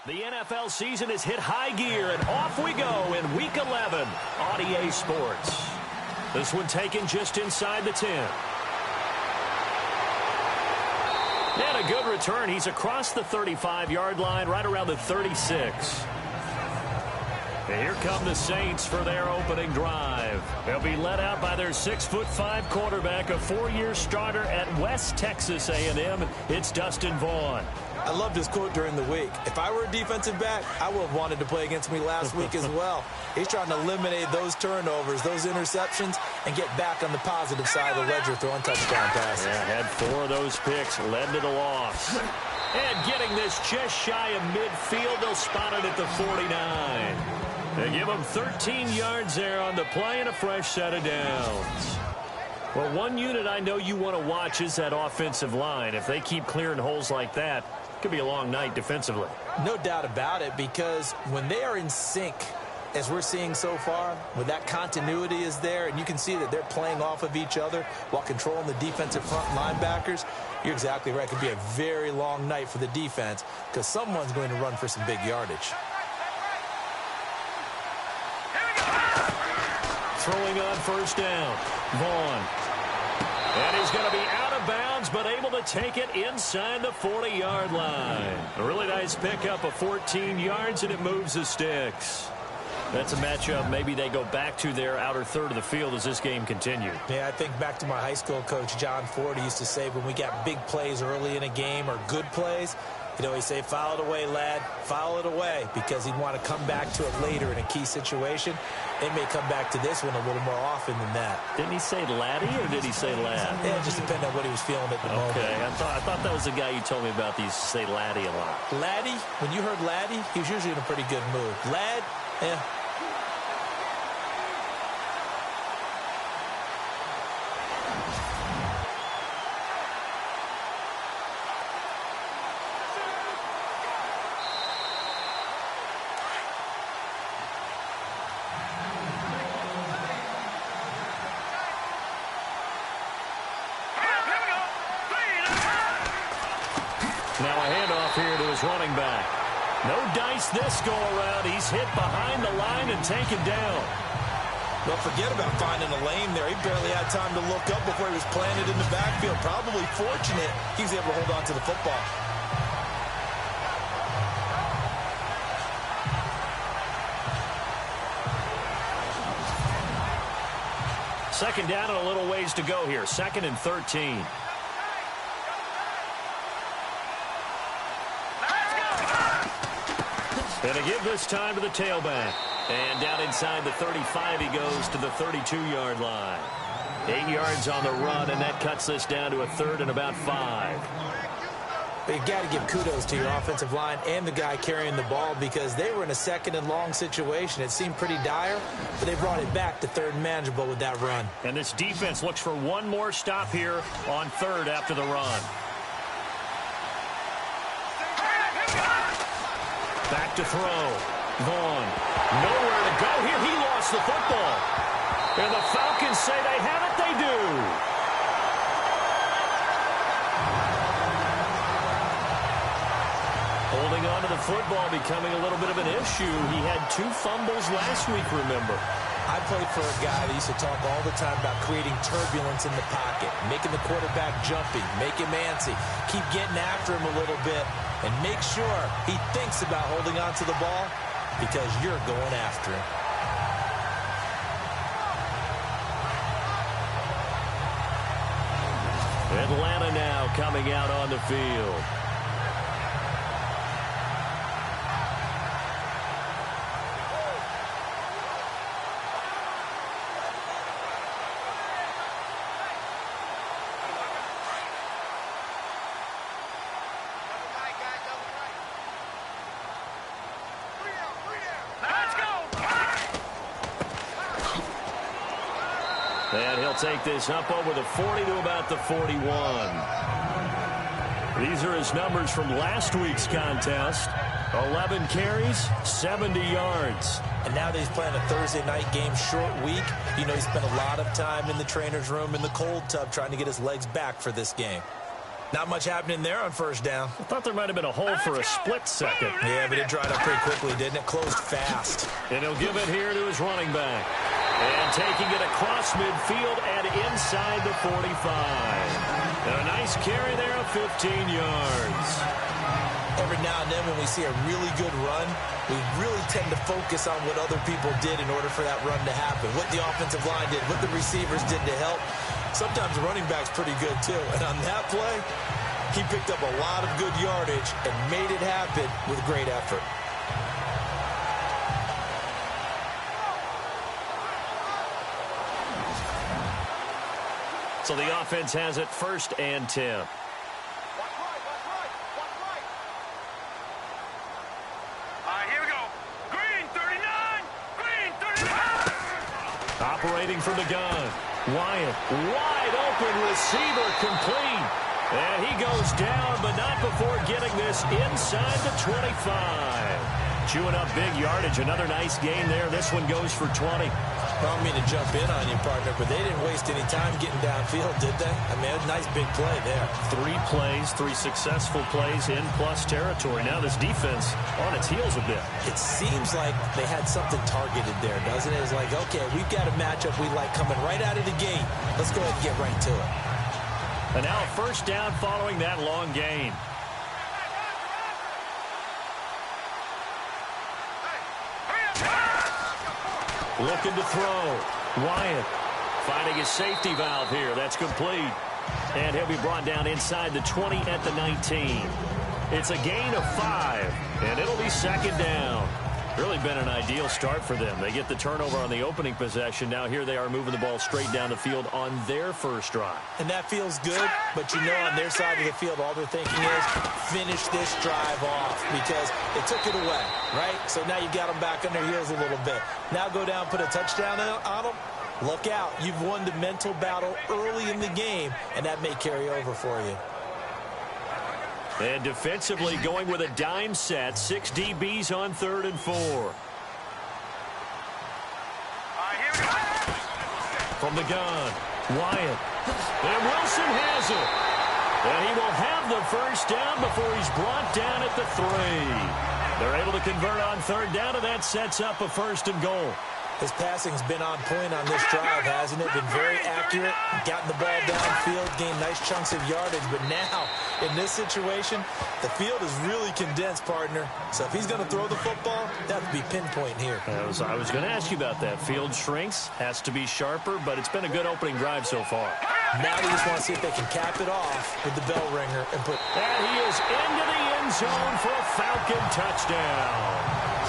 The NFL season has hit high gear, and off we go in Week 11 on EA Sports. This one taken just inside the 10. And a good return. He's across the 35-yard line, right around the 36. And here come the Saints for their opening drive. They'll be led out by their 6'5" quarterback, a 4-year starter at West Texas A&M. It's Dustin Vaughn. I loved his quote during the week. If I were a defensive back, I would have wanted to play against me last week as well. He's trying to eliminate those turnovers, those interceptions, and get back on the positive side of the ledger throwing touchdown passes. Yeah, had 4 of those picks, led to the loss. And getting this just shy of midfield, they'll spot it at the 49. They give him 13 yards there on the play and a fresh set of downs. Well, one unit I know you want to watch is that offensive line. If they keep clearing holes like that, it could be a long night defensively. No doubt about it, because when they are in sync, as we're seeing so far, when that continuity is there, and you can see that they're playing off of each other while controlling the defensive front linebackers, you're exactly right. It could be a very long night for the defense because someone's going to run for some big yardage. Throwing on first down, Vaughn. And he's going to be out of bounds, but able to take it inside the 40-yard line. A really nice pickup of 14 yards, and it moves the sticks. That's a matchup maybe they go back to their outer third of the field as this game continues. Yeah, I think back to my high school coach, John Ford. He used to say when we got big plays early in a game or good plays, he'd always say, foul it away, lad, foul it away, because he'd want to come back to it later in a key situation. They may come back to this one a little more often than that. Didn't he say laddie or did he say lad? Yeah, it just depended on what he was feeling at the moment. Okay, I thought that was the guy you told me about. He used to say laddie a lot. Laddie, when you heard laddie, he was usually in a pretty good mood. Lad, yeah. Now a handoff here to his running back. No dice this go-around. He's hit behind the line and taken down. Well, forget about finding a lane there. He barely had time to look up before he was planted in the backfield. Probably fortunate he was able to hold on to the football. Second down and a little ways to go here. 2nd and 13. And to give this time to the tailback. And down inside the 35, he goes to the 32-yard line. 8 yards on the run, and that cuts this down to a 3rd and about 5. But you got to give kudos to your offensive line and the guy carrying the ball because they were in a 2nd and long situation. It seemed pretty dire, but they brought it back to 3rd and manageable with that run. And this defense looks for one more stop here on 3rd after the run. Back to throw. Vaughn. Nowhere to go here. He lost the football. And the Falcons say they have it. They do. Holding on to the football becoming a little bit of an issue. He had 2 fumbles last week, remember. I played for a guy that used to talk all the time about creating turbulence in the pocket, making the quarterback jumpy, make him antsy, keep getting after him a little bit, and make sure he thinks about holding on to the ball because you're going after him. Atlanta now coming out on the field. And he'll take this up over the 40 to about the 41. These are his numbers from last week's contest. 11 carries, 70 yards. And now that he's playing a Thursday night game, short week, you know he spent a lot of time in the trainer's room in the cold tub trying to get his legs back for this game. Not much happening there on first down. I thought there might have been a hole for a split second. Yeah, but it dried up pretty quickly, didn't it? Closed fast. And he'll give it here to his running back. And taking it across midfield and inside the 45. And a nice carry there of 15 yards. Every now and then when we see a really good run, we really tend to focus on what other people did in order for that run to happen. What the offensive line did, what the receivers did to help. Sometimes the running back's pretty good too. And on that play, he picked up a lot of good yardage and made it happen with great effort. So the offense has it 1st and 10. Operating from the gun. Wyatt, wide open receiver complete. And he goes down, but not before getting this inside the 25. Chewing up big yardage. Another nice gain there. This one goes for 20. I don't mean to jump in on you, partner, but they didn't waste any time getting downfield, did they? I mean, a nice big play there. 3 plays, 3 successful plays in plus territory. Now this defense on its heels a bit. It seems like they had something targeted there, doesn't it? It's like, okay, we've got a matchup we like coming right out of the gate. Let's go ahead and get right to it. And now a first down following that long gain. Looking to throw. Wyatt finding his safety valve here. That's complete. And he'll be brought down inside the 20 at the 19. It's a gain of 5, and it'll be 2nd down. Really been an ideal start for them. They get the turnover on the opening possession. Now here they are moving the ball straight down the field on their first drive. And that feels good, but you know on their side of the field all they're thinking is finish this drive off because they took it away, right? So now you got them back on their heels a little bit. Now go down, put a touchdown on them. Look out. You've won the mental battle early in the game, and that may carry over for you. And defensively going with a dime set. 6 DBs on 3rd and 4. From the gun, Wyatt. And Wilson has it. And he will have the first down before he's brought down at the 3. They're able to convert on 3rd down, and that sets up a 1st and goal. His passing's been on point on this drive, hasn't it? Been very accurate, gotten the ball downfield, gained nice chunks of yardage. But now, in this situation, the field is really condensed, partner. So if he's going to throw the football, that would be pinpoint here. I was going to ask you about that. Field shrinks, has to be sharper, but it's been a good opening drive so far. Now they just want to see if they can cap it off with the bell ringer and put... And he is into the end zone for a Falcon touchdown.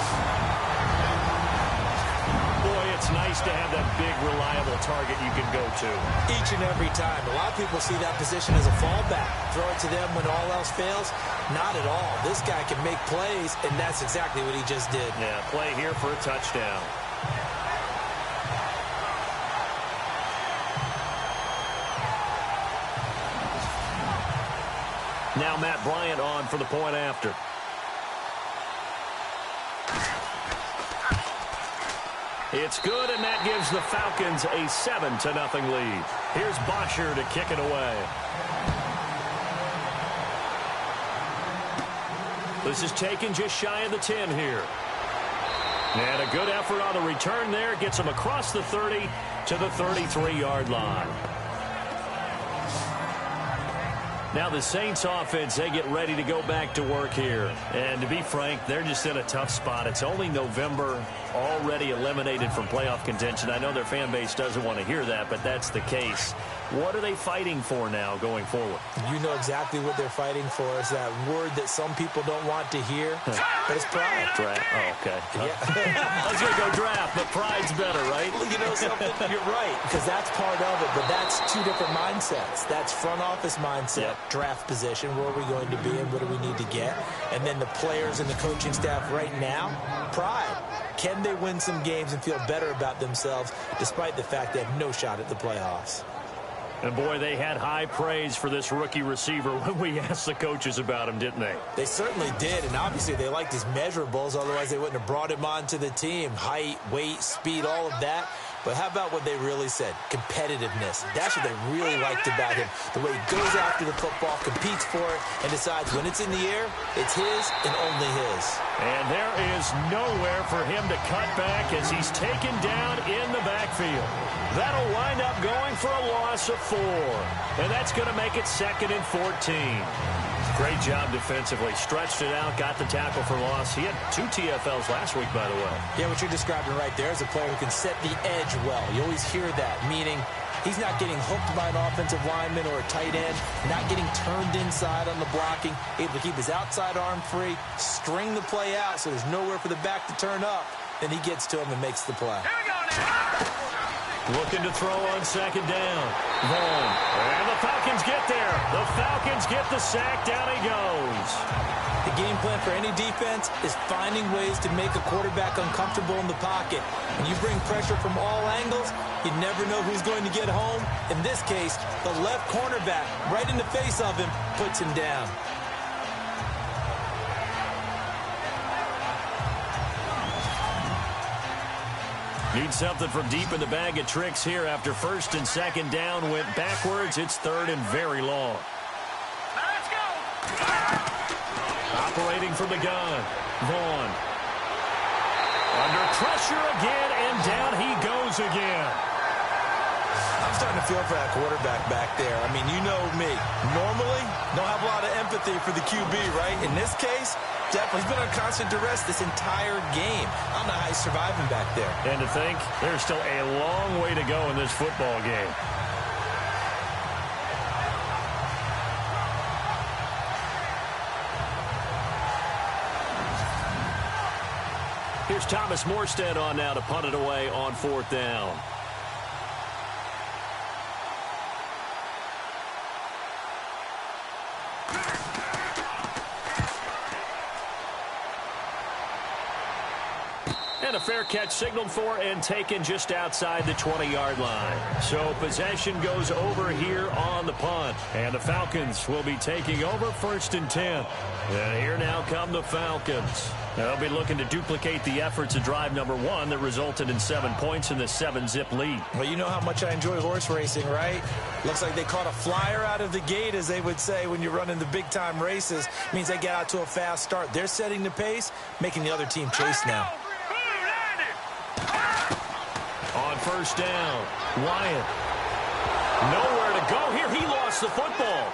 It's nice to have that big, reliable target you can go to. Each and every time. A lot of people see that position as a fallback. Throw it to them when all else fails. Not at all. This guy can make plays, and that's exactly what he just did. Yeah, play here for a touchdown. Now Matt Bryant on for the point after. It's good, and that gives the Falcons a 7-0 lead. Here's Bosher to kick it away. This is taken just shy of the 10 here. And a good effort on the return there. Gets him across the 30 to the 33-yard line. Now the Saints offense, they get ready to go back to work here. And to be frank, they're just in a tough spot. It's only November, already eliminated from playoff contention. I know their fan base doesn't want to hear that, but that's the case. What are they fighting for now going forward? You know exactly what they're fighting for. Is that word that some people don't want to hear, but it's pride. Draft. Oh, okay. Yeah. I was going to go draft, but pride's better, right? Well, you know something? You're right, because that's part of it, but that's 2 different mindsets. That's front office mindset, draft position, where are we going to be and what do we need to get? And then the players and the coaching staff right now, pride. Can they win some games and feel better about themselves despite the fact they have no shot at the playoffs? And, boy, they had high praise for this rookie receiver when we asked the coaches about him, didn't they? They certainly did, and obviously they liked his measurables. Otherwise, they wouldn't have brought him onto the team. Height, weight, speed, all of that. But how about what they really said? Competitiveness. That's what they really liked about him. The way he goes after the football, competes for it, and decides when it's in the air, it's his and only his. And there is nowhere for him to cut back as he's taken down in the backfield. That'll wind up going for a loss of 4. And that's going to make it 2nd and 14. Great job defensively. Stretched it out, got the tackle for loss. He had 2 TFLs last week, by the way. Yeah, what you're describing right there is a player who can set the edge well. You always hear that, meaning he's not getting hooked by an offensive lineman or a tight end, not getting turned inside on the blocking, able to keep his outside arm free, string the play out so there's nowhere for the back to turn up. Then he gets to him and makes the play. Here we go now. Looking to throw on 2nd down. Vaughn. And the Falcons get there. The Falcons get the sack. Down he goes. The game plan for any defense is finding ways to make a quarterback uncomfortable in the pocket. When you bring pressure from all angles, you never know who's going to get home. In this case, the left cornerback, right in the face of him, puts him down. Need something from deep in the bag of tricks here after 1st and 2nd down. Went backwards. It's 3rd and very long. Let's go. Operating from the gun. Vaughn. Under pressure again, and down he goes again. I'm starting to feel for that quarterback back there. I mean, you know me. Normally, don't have a lot of empathy for the QB, right? In this case, definitely. He's been on constant duress this entire game. I don't know how he's surviving back there. And to think, there's still a long way to go in this football game. Here's Thomas Morstead on now to punt it away on 4th down. And a fair catch signaled for and taken just outside the 20-yard line. So possession goes over here on the punt. And the Falcons will be taking over 1st and 10. And here now come the Falcons. They'll be looking to duplicate the efforts of drive number 1 that resulted in 7 points in the 7-zip lead. Well, you know how much I enjoy horse racing, right? Looks like they caught a flyer out of the gate, as they would say when you're running the big-time races. Means they get out to a fast start. They're setting the pace, making the other team chase now. On 1st down, Wyatt. Nowhere to go here. He lost the football.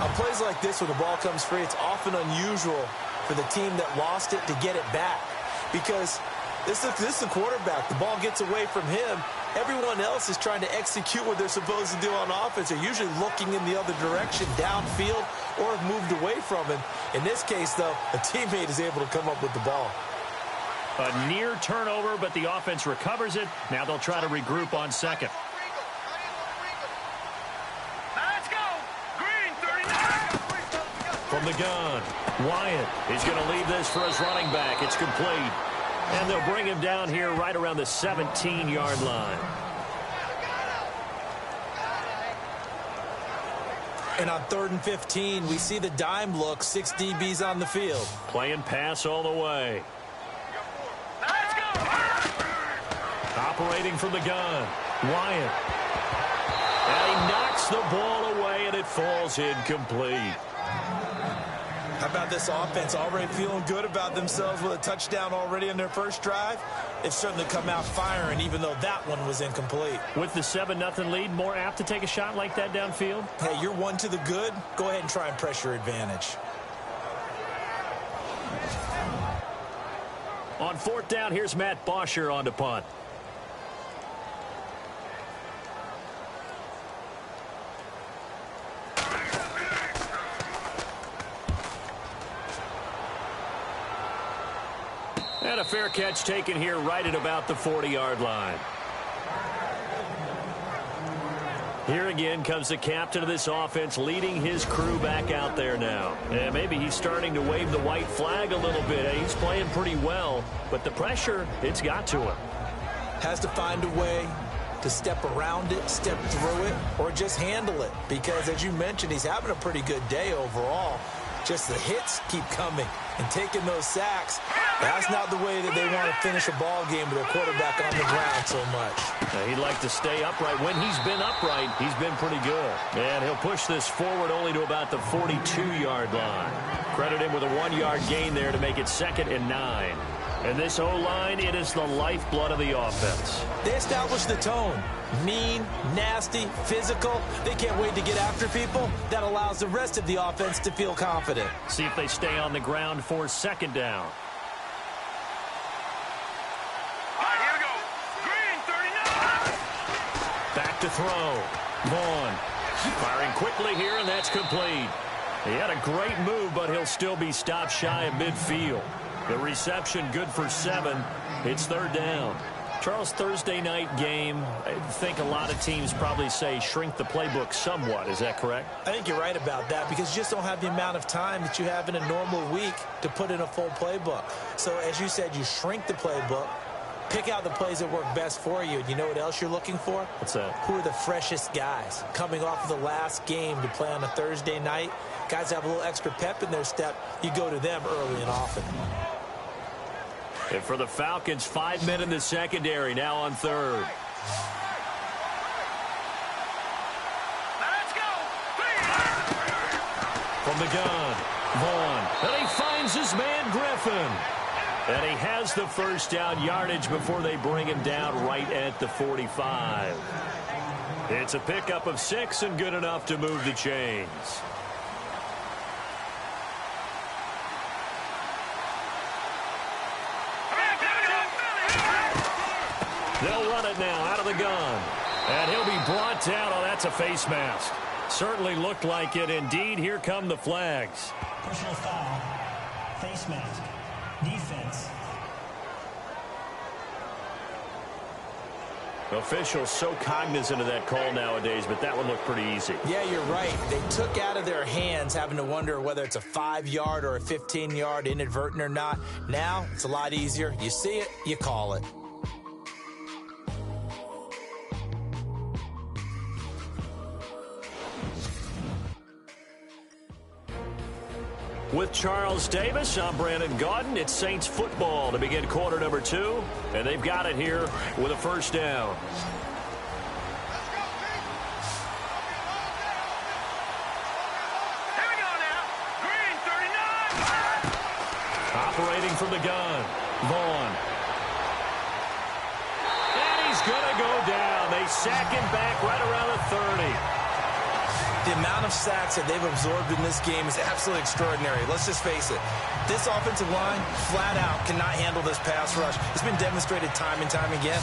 On plays like this, when the ball comes free, it's often unusual for the team that lost it to get it back. Because this is the quarterback. The ball gets away from him. Everyone else is trying to execute what they're supposed to do on offense. They're usually looking in the other direction, downfield, or have moved away from him. In this case, though, a teammate is able to come up with the ball. A near turnover, but the offense recovers it. Now they'll try to regroup on 2nd. Let's go. Green 39. From the gun, Wyatt is going to leave this for his running back. It's complete. And they'll bring him down here right around the 17-yard line. And on 3rd and 15, we see the dime look, 6 DBs on the field. Playing pass all the way. Let's go. Operating from the gun, Wyatt. And he knocks the ball away, and it falls incomplete. How about this offense already feeling good about themselves with a touchdown already in their first drive? They've certainly come out firing, even though that one was incomplete. With the 7-0 lead, more apt to take a shot like that downfield? Hey, you're one to the good. Go ahead and try and pressure advantage. On 4th down, here's Matt Bosher on to punt. And a fair catch taken here right at about the 40-yard line. Here again comes the captain of this offense leading his crew back out there now. And maybe he's starting to wave the white flag a little bit. He's playing pretty well, but the pressure, it's got to him. Has to find a way to step around it, step through it, or just handle it. Because, as you mentioned, he's having a pretty good day overall. Just the hits keep coming and taking those sacks. That's not the way that they want to finish a ball game with their quarterback on the ground so much. Now, he'd like to stay upright. When he's been upright, he's been pretty good. And he'll push this forward only to about the 42-yard line. Credit him with a 1-yard gain there to make it 2nd and 9. And this O-line, it is the lifeblood of the offense. They establish the tone. Mean, nasty, physical. They can't wait to get after people. That allows the rest of the offense to feel confident. See if they stay on the ground for 2nd down. All right, here we go. Green, 39. Back to throw. Vaughn firing quickly here, and that's complete. He had a great move, but he'll still be stopped shy of midfield. The reception good for 7. It's 3rd down. Charles, Thursday night game, I think a lot of teams probably say shrink the playbook somewhat. Is that correct? I think you're right about that because you just don't have the amount of time that you have in a normal week to put in a full playbook. So, as you said, you shrink the playbook, pick out the plays that work best for you. And you know what else you're looking for? What's that? Who are the freshest guys coming off of the last game to play on a Thursday night? Guys have a little extra pep in their step. You go to them early and often. And for the Falcons, 5 men in the secondary, now on 3rd. Let's go. From the gun, Vaughn. And he finds his man, Griffin. And he has the 1st down yardage before they bring him down right at the 45. It's a pickup of 6 and good enough to move the chains. They'll run it now out of the gun. And he'll be brought down. Oh, that's a face mask. Certainly looked like it. Indeed, here come the flags. Personal foul. Face mask. Defense. Officials so cognizant of that call nowadays, but that one looked pretty easy. Yeah, you're right. They took out of their hands having to wonder whether it's a 5-yard or a 15-yard inadvertent or not. Now, it's a lot easier. You see it, you call it. With Charles Davis, I'm Brandon Gaudin. It's Saints football to begin quarter number 2, and they've got it here with a 1st down. Here we go now. Green, 39. Operating from the gun, Vaughn. And he's going to go down. They sack him back right around the 30. The amount of sacks that they've absorbed in this game is absolutely extraordinary. Let's just face it. This offensive line, flat out, cannot handle this pass rush. It's been demonstrated time and time again.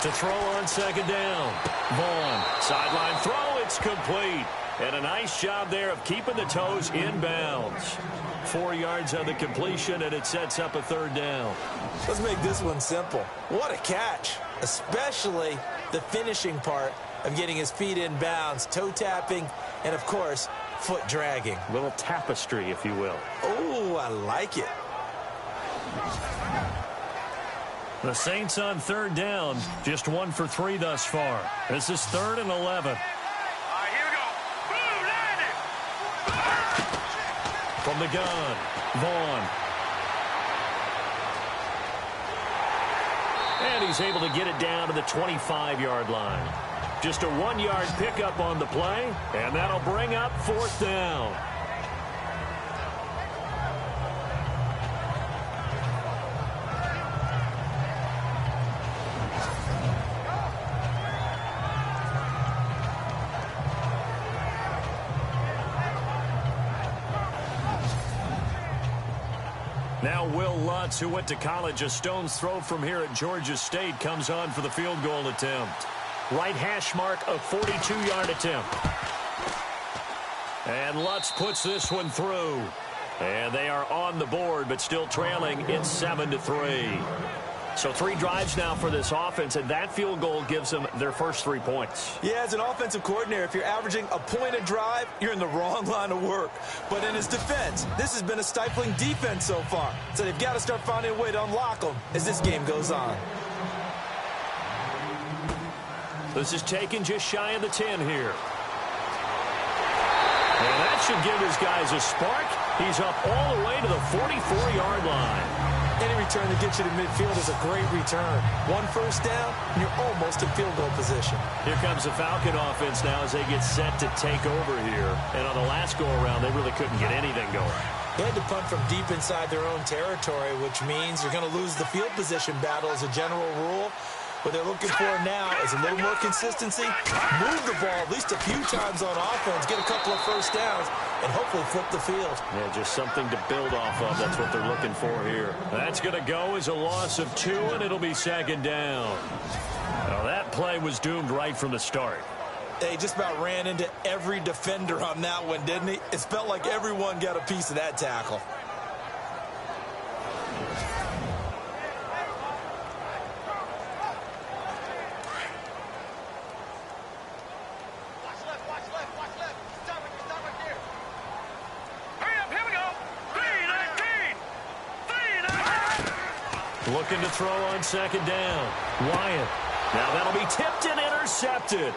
To throw on 2nd down. Vaughn, sideline throw, it's complete. And a nice job there of keeping the toes inbounds. 4 yards on the completion, and it sets up a 3rd down. Let's make this one simple. What a catch, especially the finishing part of getting his feet in bounds, toe tapping, and, of course, foot dragging. A little tapestry, if you will. Oh, I like it. The Saints on 3rd down, just 1 for 3 thus far. This is 3rd and 11. All right, here we go. Boom, landed. From the gun, Vaughn. And he's able to get it down to the 25-yard line. Just a 1-yard pickup on the play, and that'll bring up 4th down. Now Will Lutz, who went to college a stone's throw from here at Georgia State, comes on for the field goal attempt. Right hash mark, a 42-yard attempt. And Lutz puts this one through. And they are on the board, but still trailing. It's 7-3. So 3 drives now for this offense, and that field goal gives them their first 3 points. Yeah, as an offensive coordinator, if you're averaging a point a drive, you're in the wrong line of work. But in his defense, this has been a stifling defense so far. So they've got to start finding a way to unlock them as this game goes on. This is taken just shy of the 10 here. And that should give his guys a spark. He's up all the way to the 44-yard line. Any return that gets you to midfield is a great return. 1 first down, and you're almost in field goal position. Here comes the Falcon offense now as they get set to take over here. And on the last go-around, they really couldn't get anything going. They had to punt from deep inside their own territory, which means you're going to lose the field position battle as a general rule. What they're looking for now is a little more consistency, move the ball at least a few times on offense, get a couple of first downs, and hopefully flip the field. Yeah, just something to build off of. That's what they're looking for here. That's going to go as a loss of 2, and it'll be 2nd down. Now, that play was doomed right from the start. They just about ran into every defender on that one, didn't he? It felt like everyone got a piece of that tackle. Looking to throw on 2nd down. Wyatt. Now that'll be tipped and intercepted.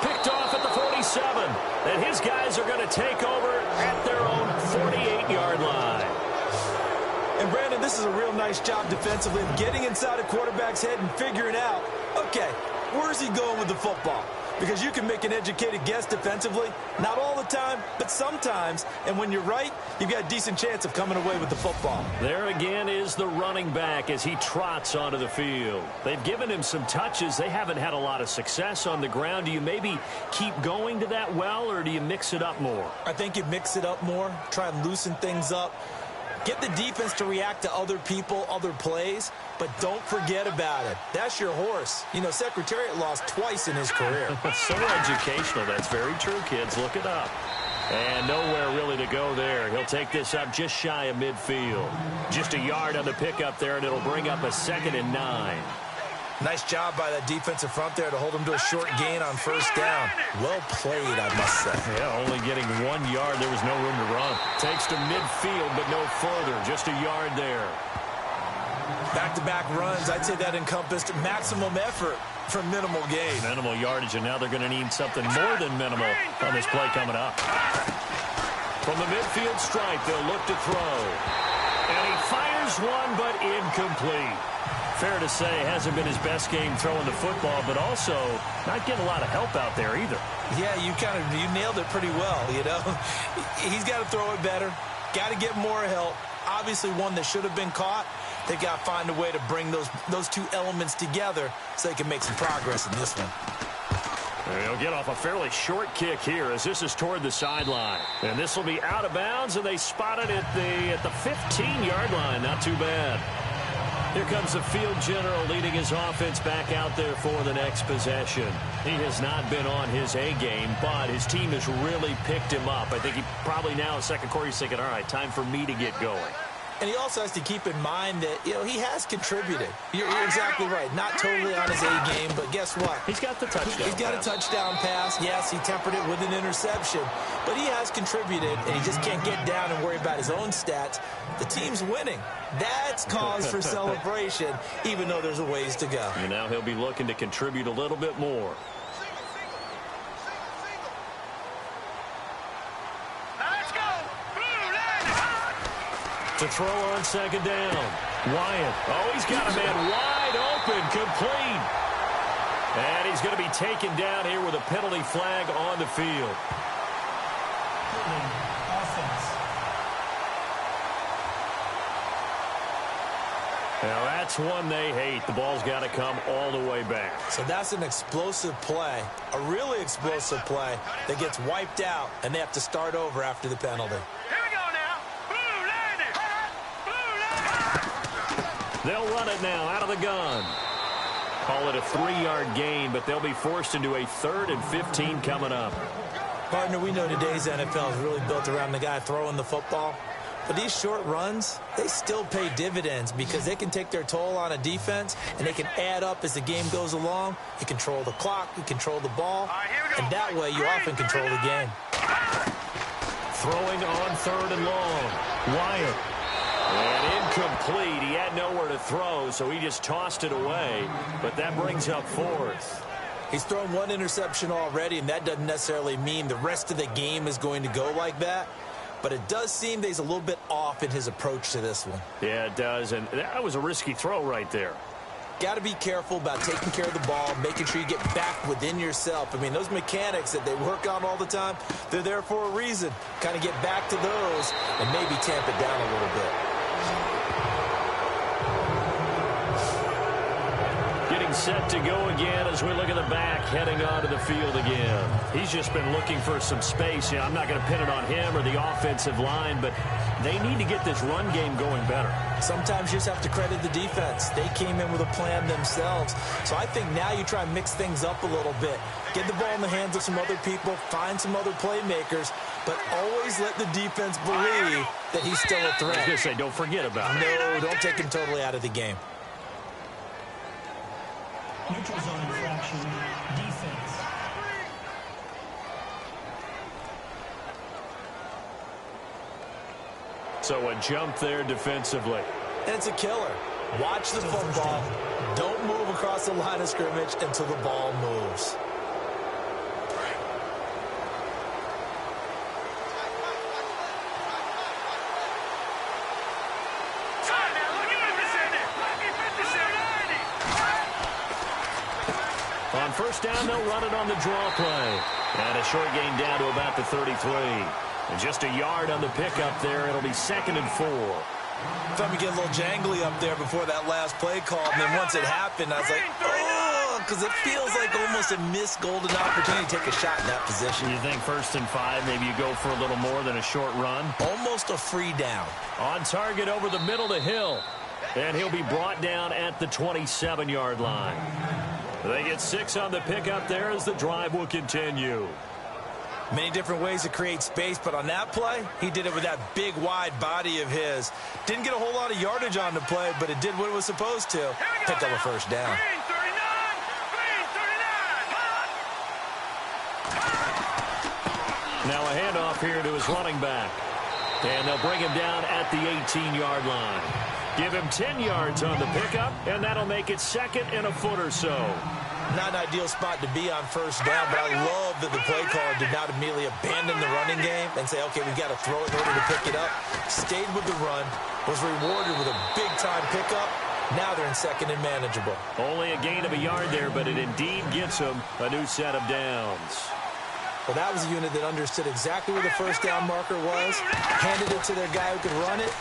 Picked off at the 47. And his guys are going to take over at their own 48-yard line. And Brandon, this is a real nice job defensively of getting inside a quarterback's head and figuring out, okay, where's he going with the football? Because you can make an educated guess defensively, not all the time, but sometimes. And when you're right, you've got a decent chance of coming away with the football. There again is the running back as he trots onto the field. They've given him some touches. They haven't had a lot of success on the ground. Do you maybe keep going to that well, or do you mix it up more? I think you mix it up more, try and loosen things up. Get the defense to react to other people, other plays, but don't forget about it. That's your horse. You know, Secretariat lost twice in his career. So educational. That's very true, kids. Look it up. And nowhere really to go there. He'll take this up just shy of midfield. Just a yard on the pickup there, and it'll bring up a 2nd and 9. Nice job by that defensive front there to hold him to a short gain on first down. Well played, I must say. Yeah, only getting 1 yard. There was no room to run. Takes to midfield, but no further. Just a yard there. Back-to-back runs, I'd say that encompassed maximum effort for minimal gain. Minimal yardage, and now they're going to need something more than minimal on this play coming up. From the midfield stripe, they'll look to throw. And he fires one, but incomplete. Fair to say, hasn't been his best game throwing the football, but also not getting a lot of help out there either. Yeah, you nailed it pretty well, you know. He's got to throw it better, got to get more help. Obviously one that should have been caught. They've got to find a way to bring those 2 elements together so they can make some progress in this one. He'll get off a fairly short kick here as this is toward the sideline. And this will be out of bounds, and they spot it at the 15-yard line. Not too bad. Here comes the field general leading his offense back out there for the next possession. He has not been on his A game, but his team has really picked him up. I think he probably now, second quarter, he's thinking, all right, time for me to get going. And he also has to keep in mind that, you know, he has contributed. You're exactly right. Not totally on his A game, but guess what? He's got the touchdown. He's got a touchdown pass. Yes, he tempered it with an interception. But he has contributed, and he just can't get down and worry about his own stats. The team's winning. That's cause for celebration, even though there's a ways to go. And now he'll be looking to contribute a little bit more. To throw on 2nd down. Wyatt. Oh, he's got a man wide open, complete. And he's going to be taken down here with a penalty flag on the field. Offense. Now, that's one they hate. The ball's got to come all the way back. So that's an explosive play, a really explosive play that gets wiped out, and they have to start over after the penalty. They'll run it now out of the gun. Call it a 3-yard gain, but they'll be forced into a 3rd and 15 coming up. Partner, we know today's NFL is really built around the guy throwing the football. But these short runs, they still pay dividends because they can take their toll on a defense, and they can add up as the game goes along. You control the clock, you control the ball, and that way you often control the game. Throwing on 3rd and long. Wyatt. And incomplete. He had nowhere to throw, so he just tossed it away. But that brings up 4th. He's thrown 1 interception already, and that doesn't necessarily mean the rest of the game is going to go like that. But it does seem that he's a little bit off in his approach to this one. Yeah, it does, and that was a risky throw right there. Got to be careful about taking care of the ball, making sure you get back within yourself. I mean, those mechanics that they work on all the time, they're there for a reason. Kind of get back to those and maybe tamp it down a little bit. Getting set to go again as we look at the back heading onto the field again. He's just been looking for some space. I'm not going to pin it on him or the offensive line, but they need to get this run game going better. Sometimes you just have to credit the defense. They came in with a plan themselves. So I think now you try and mix things up a little bit. Get the ball in the hands of some other people, find some other playmakers, but always let the defense believe that he's still a threat. I was going to say, don't forget about it. No, don't take him totally out of the game. Neutral zone infraction, defense. So a jump there defensively. And it's a killer. Watch the football. Don't move across the line of scrimmage until the ball moves. On first down, they'll run it on the draw play. And a short gain down to about the 33. And just a yard on the pickup there. It'll be 2nd and 4. Thought we get a little jangly up there before that last play call. And then once it happened, I was like, oh, because it feels like almost a missed golden opportunity to take a shot in that position. You think 1st and 5, maybe you go for a little more than a short run? Almost a free down. On target over the middle to Hill. And he'll be brought down at the 27-yard line. They get 6 on the pickup there as the drive will continue. Many different ways to create space, but on that play, he did it with that big, wide body of his. Didn't get a whole lot of yardage on the play, but it did what it was supposed to. Picked up a first down. Now a handoff here to his running back. And they'll bring him down at the 18-yard line. Give him 10 yards on the pickup, and that'll make it 2nd and a foot or so. Not an ideal spot to be on first down, but I love that the play caller did not immediately abandon the running game and say, okay, we've got to throw it in order to pick it up. Stayed with the run, was rewarded with a big-time pickup. Now they're in 2nd and manageable. Only a gain of a yard there, but it indeed gets them a new set of downs. Well, that was a unit that understood exactly where the first down marker was, handed it to their guy who could run it,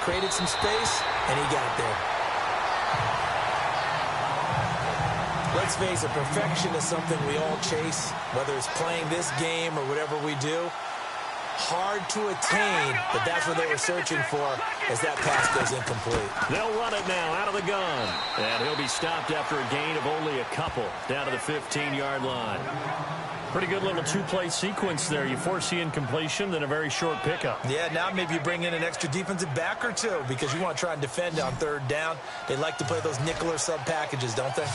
created some space, and he got there. Let's face it, perfection is something we all chase, whether it's playing this game or whatever we do. Hard to attain, but that's what they were searching for as that pass goes incomplete. They'll run it now out of the gun. And he'll be stopped after a gain of only a couple down to the 15-yard line. Pretty good little 2-play sequence there. You force the incompletion, then a very short pickup. Yeah, now maybe you bring in an extra defensive back or two because you want to try and defend on 3rd down. They like to play those nickel or sub packages, don't they?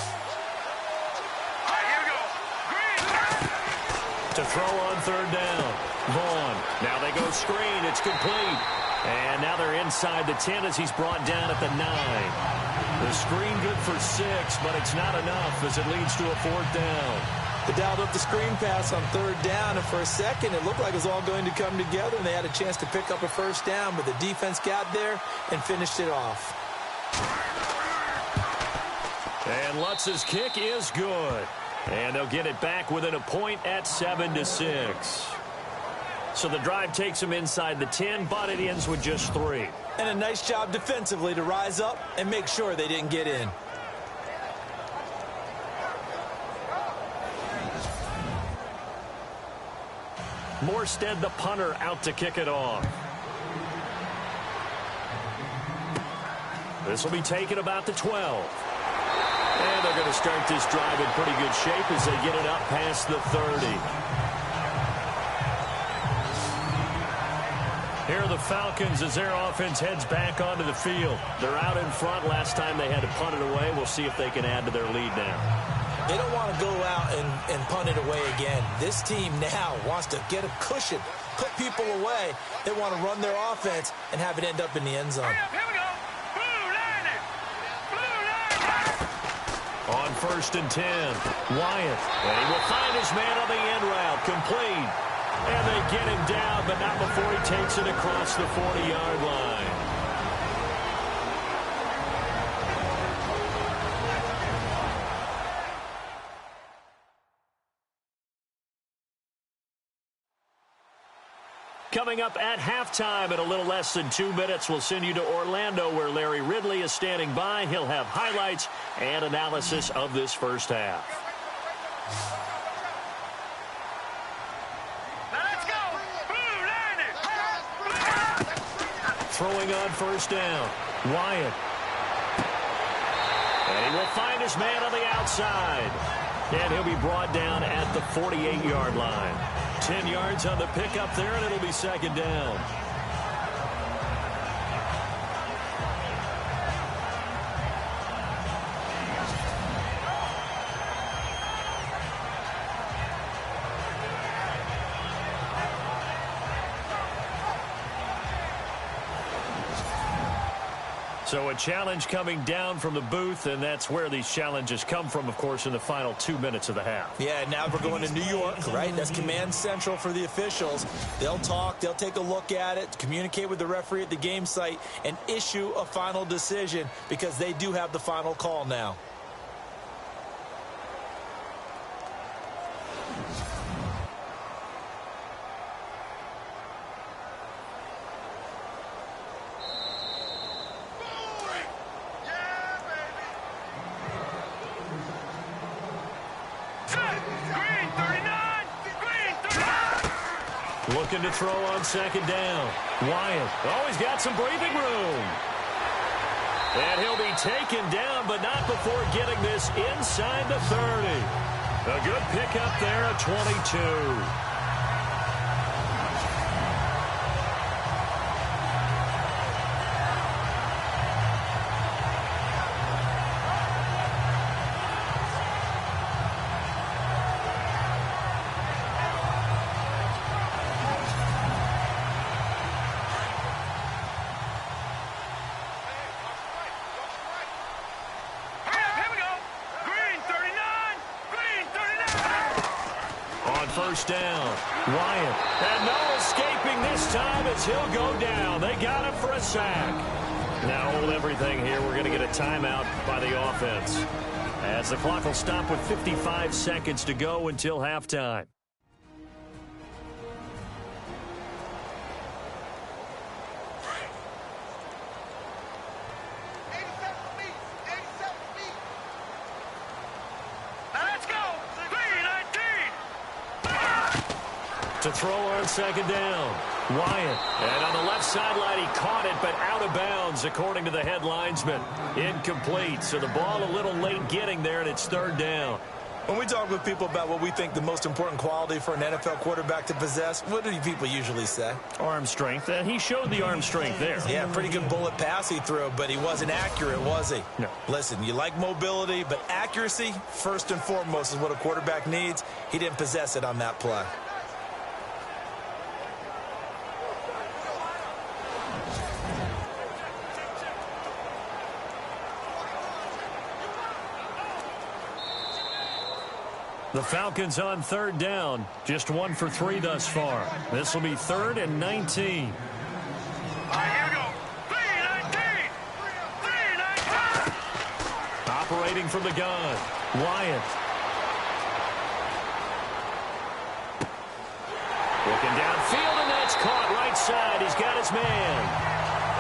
To throw on 3rd down. Vaughn. Now they go screen. It's complete. And now they're inside the 10 as he's brought down at the 9. The screen good for 6, but it's not enough as it leads to a 4th down. They dialed up the screen pass on 3rd down, and for a second it looked like it was all going to come together, and they had a chance to pick up a first down, but the defense got there and finished it off. And Lutz's kick is good. And they'll get it back within a point at 7-6. So the drive takes them inside the 10, but it ends with just 3. And a nice job defensively to rise up and make sure they didn't get in. Morstead, the punter, out to kick it off. This will be taken about the 12. And they're going to start this drive in pretty good shape as they get it up past the 30. Here are the Falcons as their offense heads back onto the field. They're out in front. Last time they had to punt it away. We'll see if they can add to their lead now. They don't want to go out and punt it away again. This team now wants to get a cushion, put people away. They want to run their offense and have it end up in the end zone. Here we go. Blue line it. Blue line it. On 1st and 10, Wyatt. And he will find his man on the end route. Complete. And they get him down, but not before he takes it across the 40-yard line. Coming up at halftime in a little less than 2 minutes, we'll send you to Orlando where Larry Ridley is standing by. He'll have highlights and analysis of this first half. Now let's go. Blue line it. Throwing on 1st down, Wyatt. And he will find his man on the outside. And he'll be brought down at the 48-yard line. 10 yards on the pickup there, and it'll be 2nd down. So a challenge coming down from the booth, and that's where these challenges come from, of course, in the final 2 minutes of the half. Yeah, now we're going to New York, right? That's command central for the officials. They'll talk, they'll take a look at it, communicate with the referee at the game site, and issue a final decision because they do have the final call now. Looking to throw on 2nd down. Wyatt. Oh, he's got some breathing room. And he'll be taken down, but not before getting this inside the 30. A good pickup there at 22. First down, Wyatt, and no escaping this time as he'll go down. They got him for a sack. Now hold everything here. We're going to get a timeout by the offense, as the clock will stop with 55 seconds to go until halftime. To throw on 2nd down, Wyatt. And on the left sideline, he caught it, but out of bounds, according to the head linesman. Incomplete, so the ball a little late getting there, and it's 3rd down. When we talk with people about what we think the most important quality for an NFL quarterback to possess, what do people usually say? Arm strength, and he showed the arm strength there. Yeah, pretty good bullet pass he threw, but he wasn't accurate, was he? No. Listen, you like mobility, but accuracy, first and foremost, is what a quarterback needs. He didn't possess it on that play. The Falcons on 3rd down. Just 1 for 3 thus far. This will be 3rd and 19. All right, here we go. 3-19. 3-19. Operating from the gun, Wyatt. Looking downfield, and that's caught right side. He's got his man.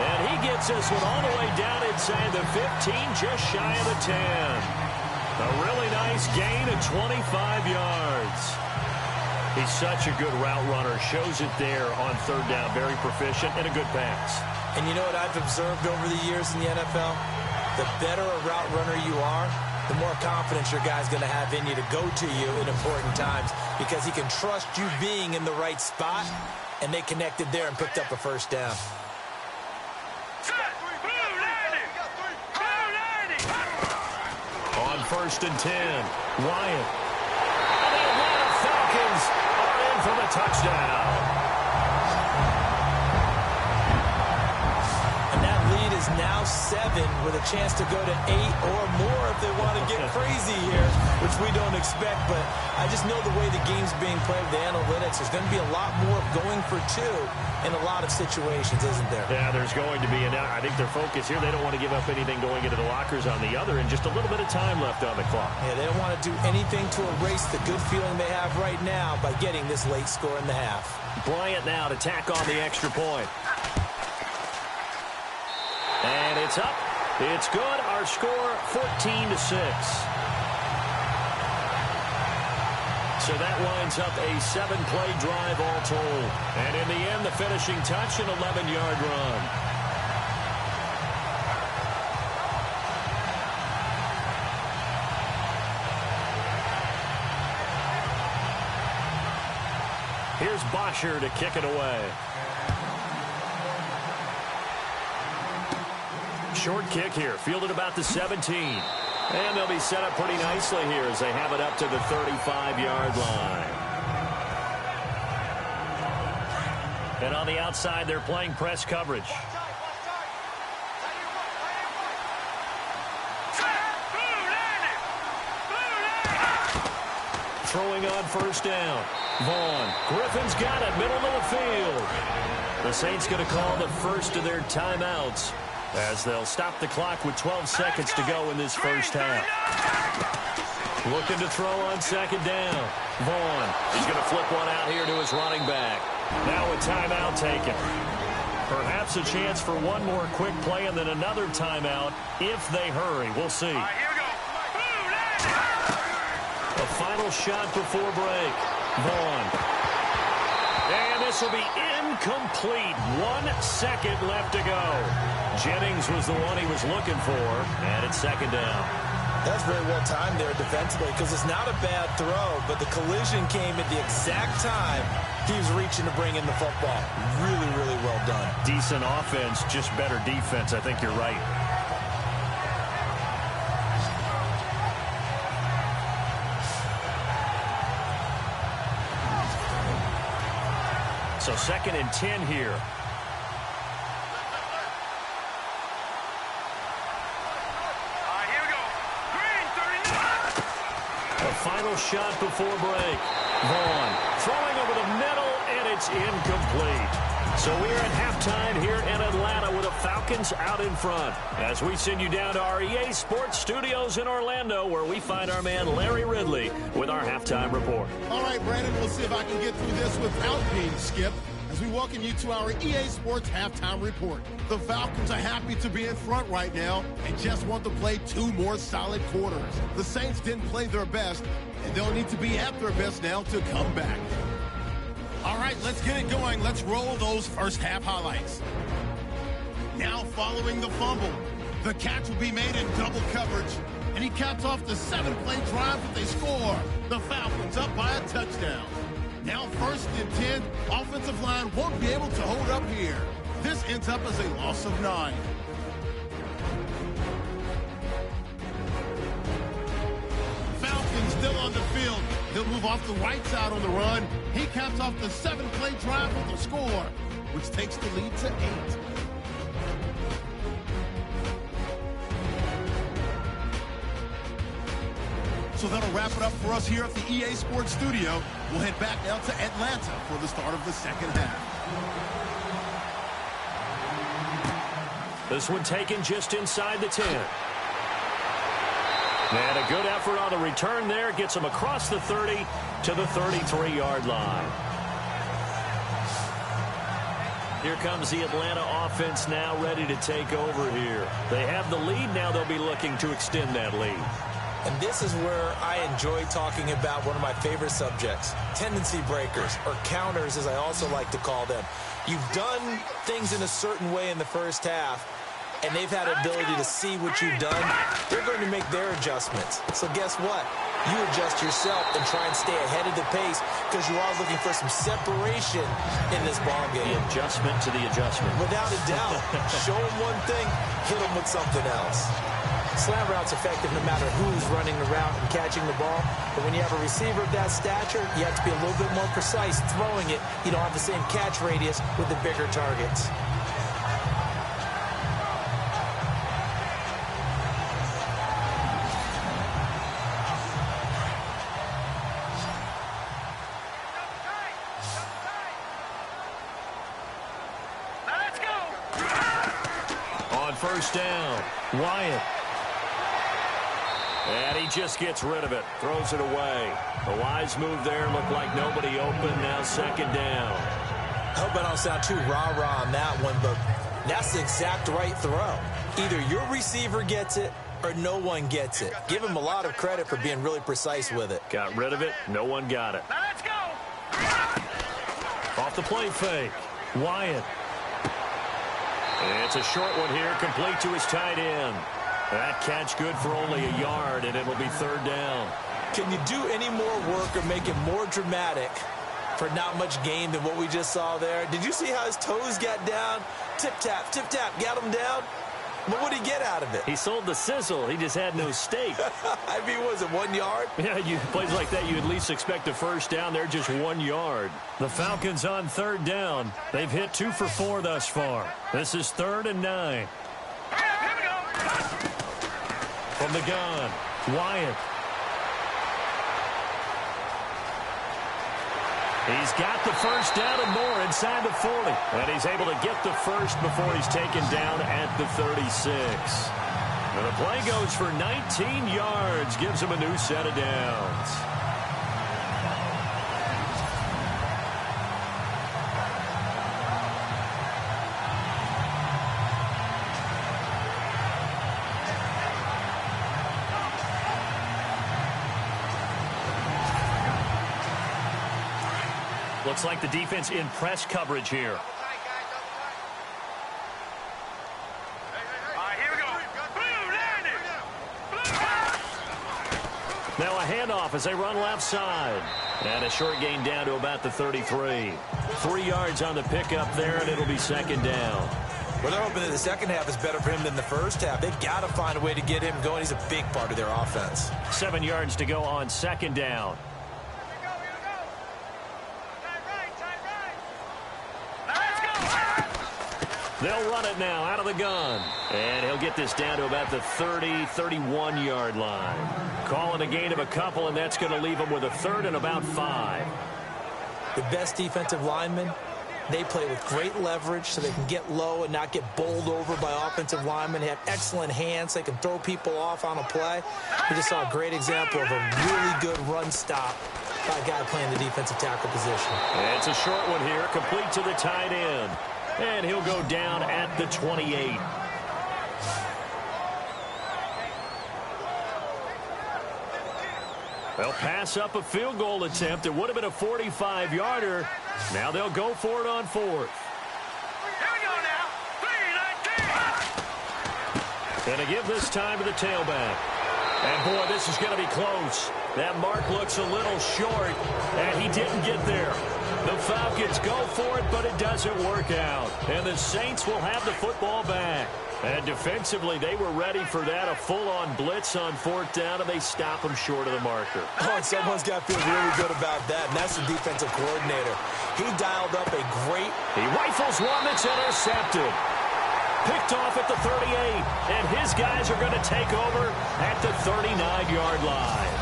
And he gets this one all the way down inside the 15, just shy of the 10. A really nice gain of 25 yards. He's such a good route runner. Shows it there on 3rd down. Very proficient and a good pass. And you know what I've observed over the years in the NFL? The better a route runner you are, the more confidence your guy's going to have in you to go to you in important times because he can trust you being in the right spot, and they connected there and picked up a first down. On 1st and 10, Wyatt. And the Atlanta Falcons are in for the touchdown. Is now 7 with a chance to go to 8 or more if they want to get crazy here, which we don't expect. But I just know the way the game's being played, the analytics, there's going to be a lot more going for 2 in a lot of situations, isn't there? Yeah, there's going to be. And I think their focus here, they don't want to give up anything going into the lockers on the other, and just a little bit of time left on the clock. Yeah, they don't want to do anything to erase the good feeling they have right now by getting this late score in the half. Bryant now to tack on the extra point. And it's up. It's good. Our score, 14-6. So that winds up a 7-play drive all told. And in the end, the finishing touch, an 11-yard run. Here's Bosher to kick it away. Short kick here, fielded about the 17. And they'll be set up pretty nicely here as they have it up to the 35-yard line. And on the outside, they're playing press coverage. Throwing on 1st down. Vaughn. Griffin's got it, middle of the field. The Saints going to call the first of their timeouts, as they'll stop the clock with 12 seconds to go in this first half. Looking to throw on 2nd down. Vaughn is going to flip one out here to his running back. Now a timeout taken. Perhaps a chance for one more quick play and then another timeout if they hurry. We'll see. A final shot before break. Vaughn. And this will be incomplete. 1 second left to go. Jennings was the one he was looking for, and it's 2nd down. That's very well timed there defensively because it's not a bad throw, but the collision came at the exact time he was reaching to bring in the football. Really, really well done. Decent offense, just better defense. I think you're right. So 2nd and 10 here. A final shot before break. Vaughn throwing over the middle, and it's incomplete. So we're at halftime here in Atlanta with the Falcons out in front, as we send you down to our EA Sports Studios in Orlando, where we find our man Larry Ridley with our halftime report. All right, Brandon, we'll see if I can get through this without being skipped as we welcome you to our EA Sports halftime report. The Falcons are happy to be in front right now and just want to play 2 more solid quarters. The Saints didn't play their best, and they'll need to be at their best now to come back. All right, let's get it going. Let's roll those first half highlights. Now following the fumble, the catch will be made in double coverage, and he caps off the 7-play drive with a score. The Falcons up by a touchdown. Now 1st and 10, offensive line won't be able to hold up here. This ends up as a loss of 9. Falcons still on the field. He'll move off the right side on the run. He caps off the 7-play drive with a score, which takes the lead to 8. So that'll wrap it up for us here at the EA Sports Studio. We'll head back now to Atlanta for the start of the second half. This one taken just inside the 10. And a good effort on the return there. Gets him across the 30 to the 33-yard line. Here comes the Atlanta offense now ready to take over here. They have the lead. Now they'll be looking to extend that lead. And this is where I enjoy talking about one of my favorite subjects, tendency breakers, or counters as I also like to call them. You've done things in a certain way in the first half, and they've had an ability to see what you've done, they're going to make their adjustments. So guess what? You adjust yourself and try and stay ahead of the pace because you are looking for some separation in this ball game. The adjustment to the adjustment. Without a doubt. Show them one thing, hit them with something else. Slam route's effective no matter who's running the route and catching the ball. But when you have a receiver of that stature, you have to be a little bit more precise throwing it. You don't have the same catch radius with the bigger targets. First down, Wyatt. And he just gets rid of it, throws it away. A wise move there, looked like nobody open, now second down. I hope I don't sound too rah-rah on that one, but that's the exact right throw. Either your receiver gets it or no one gets it. Give him a lot of credit for being really precise with it. Got rid of it, no one got it. Now let's go. Off the play fake, Wyatt. It's a short one here, complete to his tight end. That catch good for only a yard, and it'll be third down. Can you do any more work or make it more dramatic for not much gain than what we just saw there? Did you see how his toes got down? Tip-tap, got him down. But what did he get out of it? He sold the sizzle. He just had no steak. I mean, was it 1 yard? Yeah, plays like that, you at least expect a first down. They're just 1 yard. The Falcons on third down. They've hit 2 for 4 thus far. This is 3rd and 9. Here we go. From the gun, Wyatt. He's got the first down and more inside the 40. And he's able to get the first before he's taken down at the 36. And the play goes for 19 yards, gives him a new set of downs. Looks like the defense in press coverage here. All right, here we go. Now a handoff as they run left side. And a short gain down to about the 33. 3 yards on the pickup there, and it'll be second down. Well, they're hoping that the second half is better for him than the first half. They've got to find a way to get him going. He's a big part of their offense. 7 yards to go on second down. They'll run it now out of the gun. And he'll get this down to about the 30, 31-yard line. Calling a gain of a couple, and that's going to leave him with a 3rd and about 5. The best defensive linemen, they play with great leverage so they can get low and not get bowled over by offensive linemen. They have excellent hands. They can throw people off on a play. We just saw a great example of a really good run stop by a guy playing the defensive tackle position. It's a short one here, complete to the tight end. And he'll go down at the 28. They'll pass up a field goal attempt. It would have been a 45-yarder. Now they'll go for it on 4th. Here we go now. 3-19. And to give this time to the tailback. And, boy, this is going to be close. That mark looks a little short, and he didn't get there. The Falcons go for it, but it doesn't work out. And the Saints will have the football back. And defensively, they were ready for that, a full-on blitz on 4th down, and they stop him short of the marker. Oh, and someone's got to feel really good about that, and that's the defensive coordinator. He dialed up a great... He rifles one that's intercepted. Picked off at the 38, and his guys are going to take over at the 39-yard line.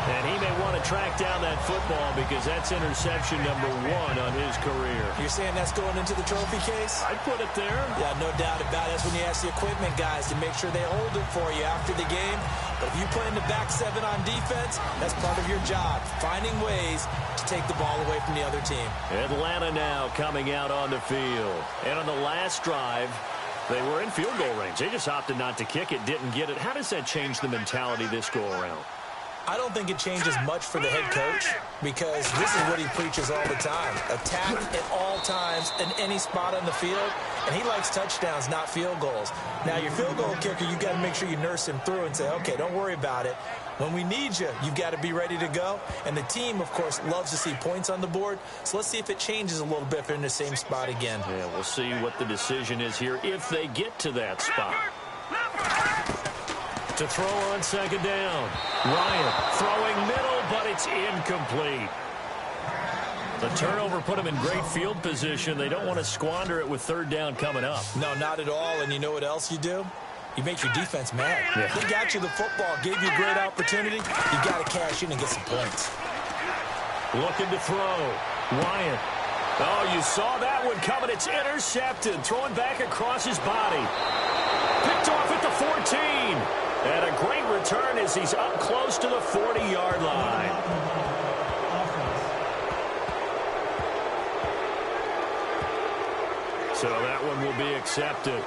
And he may want to track down that football because that's interception number 1 on his career. You're saying that's going into the trophy case? I'd put it there. Yeah, no doubt about it. That's when you ask the equipment guys to make sure they hold it for you after the game. But if you play in the back 7 on defense, that's part of your job, finding ways to take the ball away from the other team. Atlanta now coming out on the field. And on the last drive, they were in field goal range. They just opted not to kick it, didn't get it. How does that change the mentality this go around? I don't think it changes much for the head coach because this is what he preaches all the time. Attack at all times in any spot on the field, and he likes touchdowns, not field goals. Now, your field goal kicker, you've got to make sure you nurse him through and say, okay, don't worry about it. When we need you, you've got to be ready to go. And the team, of course, loves to see points on the board. So let's see if it changes a little bit if they're in the same spot again. Yeah, we'll see what the decision is here if they get to that spot. To throw on second down. Ryan throwing middle, but it's incomplete. The turnover put them in great field position. They don't want to squander it with third down coming up. No, not at all. And you know what else you do? You make your defense mad. Yeah. They got you the football, gave you a great opportunity. You got to cash in and get some points. Looking to throw. Wyatt. Oh, you saw that one coming. It's intercepted. Throwing back across his body. Picked off at the 14. And a great return as he's up close to the 40-yard line. So that one will be accepted.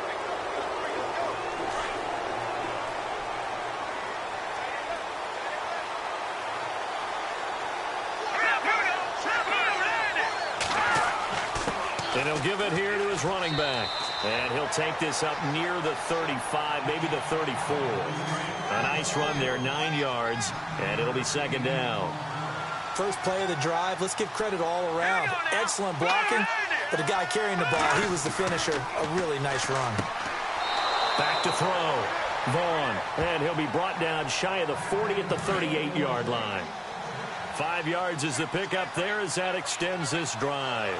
And he'll give it here to his running back. And he'll take this up near the 35, maybe the 34. A nice run there, 9 yards, and it'll be second down. First play of the drive, let's give credit all around. Excellent blocking, but the guy carrying the ball, he was the finisher. A really nice run. Back to throw. Vaughn, and he'll be brought down shy of the 40 at the 38-yard line. 5 yards is the pickup there as that extends this drive.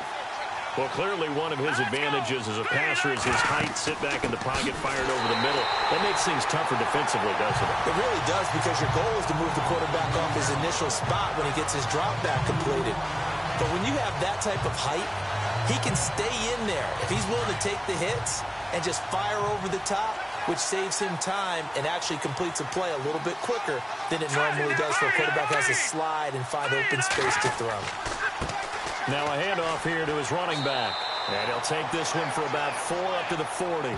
Well, clearly one of his advantages as a passer is his height. Sit back in the pocket, fired over the middle. That makes things tougher defensively, doesn't it? It really does, because your goal is to move the quarterback off his initial spot when he gets his drop back completed. But when you have that type of height, he can stay in there if he's willing to take the hits and just fire over the top, which saves him time and actually completes a play a little bit quicker than it normally does for a quarterback who has to slide and find open space to throw. Now a handoff here to his running back. And he'll take this one for about 4 up to the 40.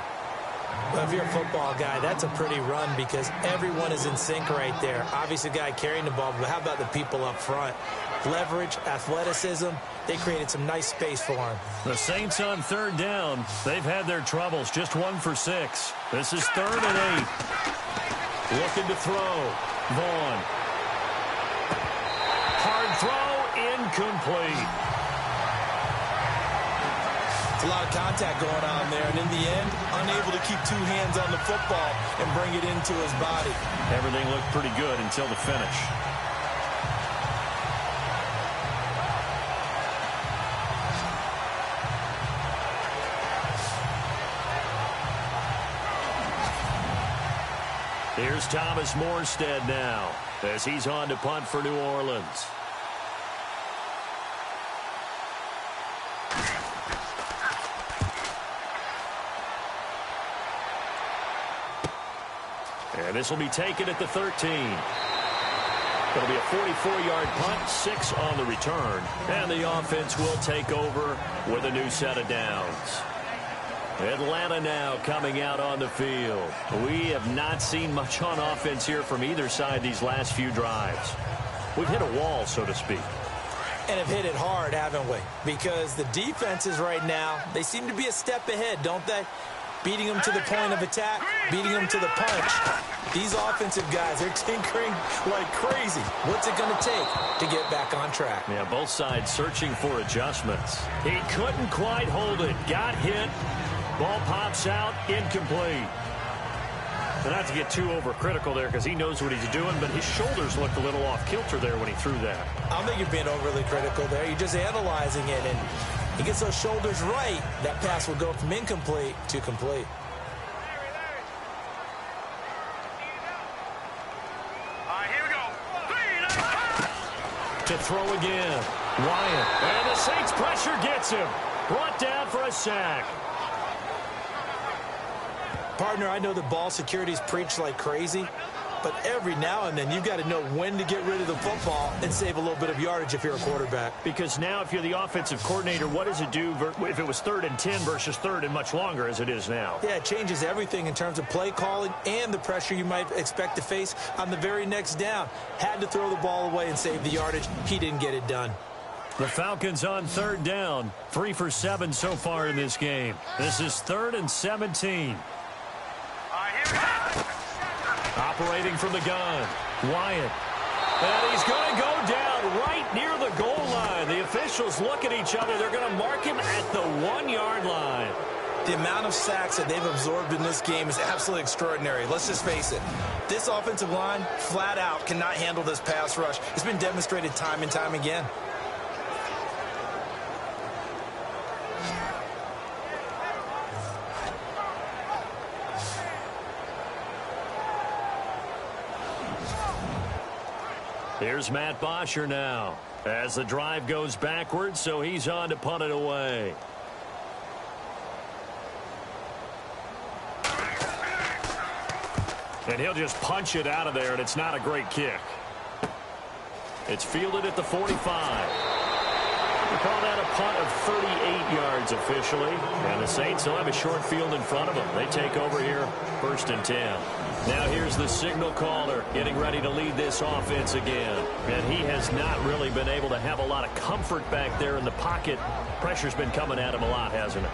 Well, if you're a football guy, that's a pretty run because everyone is in sync right there. Obviously, the guy carrying the ball, but how about the people up front? Leverage, athleticism, they created some nice space for him. The Saints on third down. They've had their troubles, just 1 for 6. This is 3rd and 8. Looking to throw. Vaughn. Hard throw, incomplete. It's a lot of contact going on there, and in the end, unable to keep 2 hands on the football and bring it into his body. Everything looked pretty good until the finish. Here's Thomas Morstead now as he's on to punt for New Orleans. And this will be taken at the 13. It'll be a 44-yard punt, 6 on the return. And the offense will take over with a new set of downs. Atlanta now coming out on the field. We have not seen much on offense here from either side these last few drives. We've hit a wall, so to speak. And have hit it hard, haven't we? Because the defenses right now, they seem to be a step ahead, don't they? Beating them to the point of attack, beating them to the punch. These offensive guys, they're tinkering like crazy. What's it going to take to get back on track? Yeah, both sides searching for adjustments. He couldn't quite hold it. Got hit. Ball pops out, incomplete. And not to get too overcritical there because he knows what he's doing, but his shoulders looked a little off kilter there when he threw that. I don't think you're being overly critical there. You're just analyzing it, and he gets those shoulders right. That pass will go from incomplete to complete. All right, here we go. 3, To throw again. Wyatt. And the Saints pressure gets him. Brought down for a sack. Partner, I know that ball security is preached like crazy, but but every now and then you've got to know when to get rid of the football and save a little bit of yardage if you're a quarterback. Because now if you're the offensive coordinator, what does it do if it was 3rd and 10 versus 3rd and much longer as it is now? Yeah, it changes everything in terms of play calling and the pressure you might expect to face on the very next down. Had to throw the ball away and save the yardage. He didn't get it done. The Falcons on 3rd down. 3 for 7 so far in this game. This is 3rd and 17. Operating from the gun, Wyatt. And he's going to go down right near the goal line. The officials look at each other. They're going to mark him at the 1-yard line. The amount of sacks that they've absorbed in this game is absolutely extraordinary. Let's just face it. This offensive line, flat out, cannot handle this pass rush. It's been demonstrated time and time again. Here's Matt Bosher now as the drive goes backwards, so he's on to punt it away. And he'll just punch it out of there, and it's not a great kick. It's fielded at the 45. We call that a punt of 38 yards officially. And the Saints will have a short field in front of them. They take over here, 1st and 10. Now here's the signal caller getting ready to lead this offense again. And he has not really been able to have a lot of comfort back there in the pocket. Pressure's been coming at him a lot, hasn't it?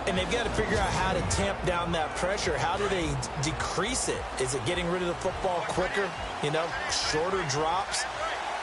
And they've got to figure out how to tamp down that pressure. How do they decrease it? Is it getting rid of the football quicker? You know, shorter drops?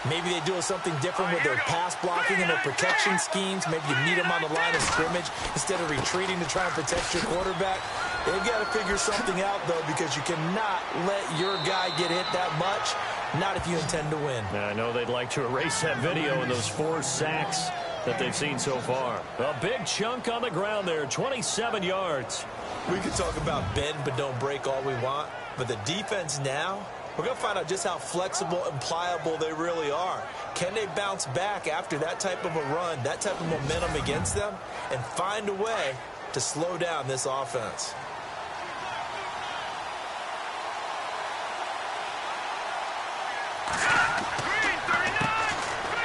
Maybe they do something different with their pass blocking and their protection schemes. Maybe you meet them on the line of scrimmage instead of retreating to try and protect your quarterback. They've got to figure something out, though, because you cannot let your guy get hit that much, not if you intend to win. I know they'd like to erase that video and those 4 sacks that they've seen so far. A big chunk on the ground there, 27 yards. We could talk about bend but don't break all we want, but the defense now, we're going to find out just how flexible and pliable they really are. Can they bounce back after that type of a run, that type of momentum against them, and find a way to slow down this offense?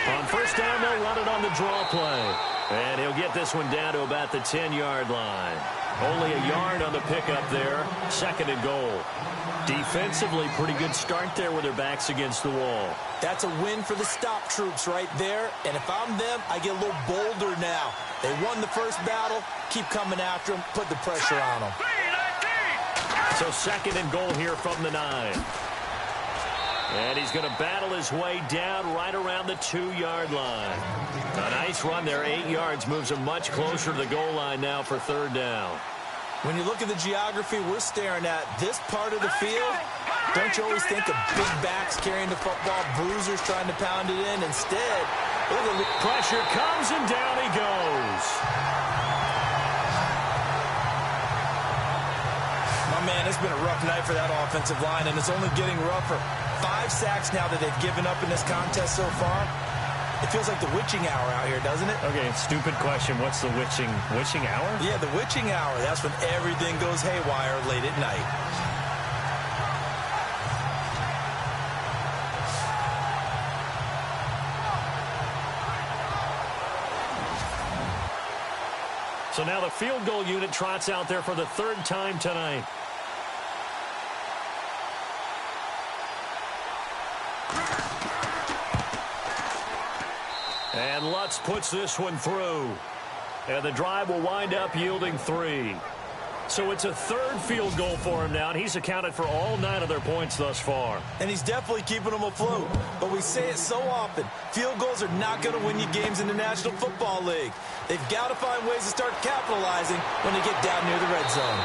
On 1st down, they'll run it on the draw play. And he'll get this one down to about the 10-yard line. Only a yard on the pickup there. 2nd and goal. Defensively, pretty good start there with their backs against the wall. That's a win for the stop troops right there. And if I'm them, I get a little bolder now. They won the first battle. Keep coming after them. Put the pressure on them. So 2nd and goal here from the 9. And he's going to battle his way down right around the 2-yard line. A nice run there, 8 yards, moves him much closer to the goal line now for 3rd down. When you look at the geography we're staring at, this part of the field, don't you always think of big backs carrying the football, bruisers trying to pound it in? Instead, look at the pressure comes and down he goes. My man, it's been a rough night for that offensive line, and it's only getting rougher. 5 sacks now that they've given up in this contest so far. It feels like the witching hour out here, doesn't it? Okay, stupid question. What's the witching hour? Yeah, the witching hour. That's when everything goes haywire late at night. So now the field goal unit trots out there for the 3rd time tonight. And Lutz puts this one through. And the drive will wind up yielding 3. So it's a 3rd field goal for him now, and he's accounted for all 9 of their points thus far. And he's definitely keeping them afloat. But we say it so often, field goals are not going to win you games in the National Football League. They've got to find ways to start capitalizing when they get down near the red zone.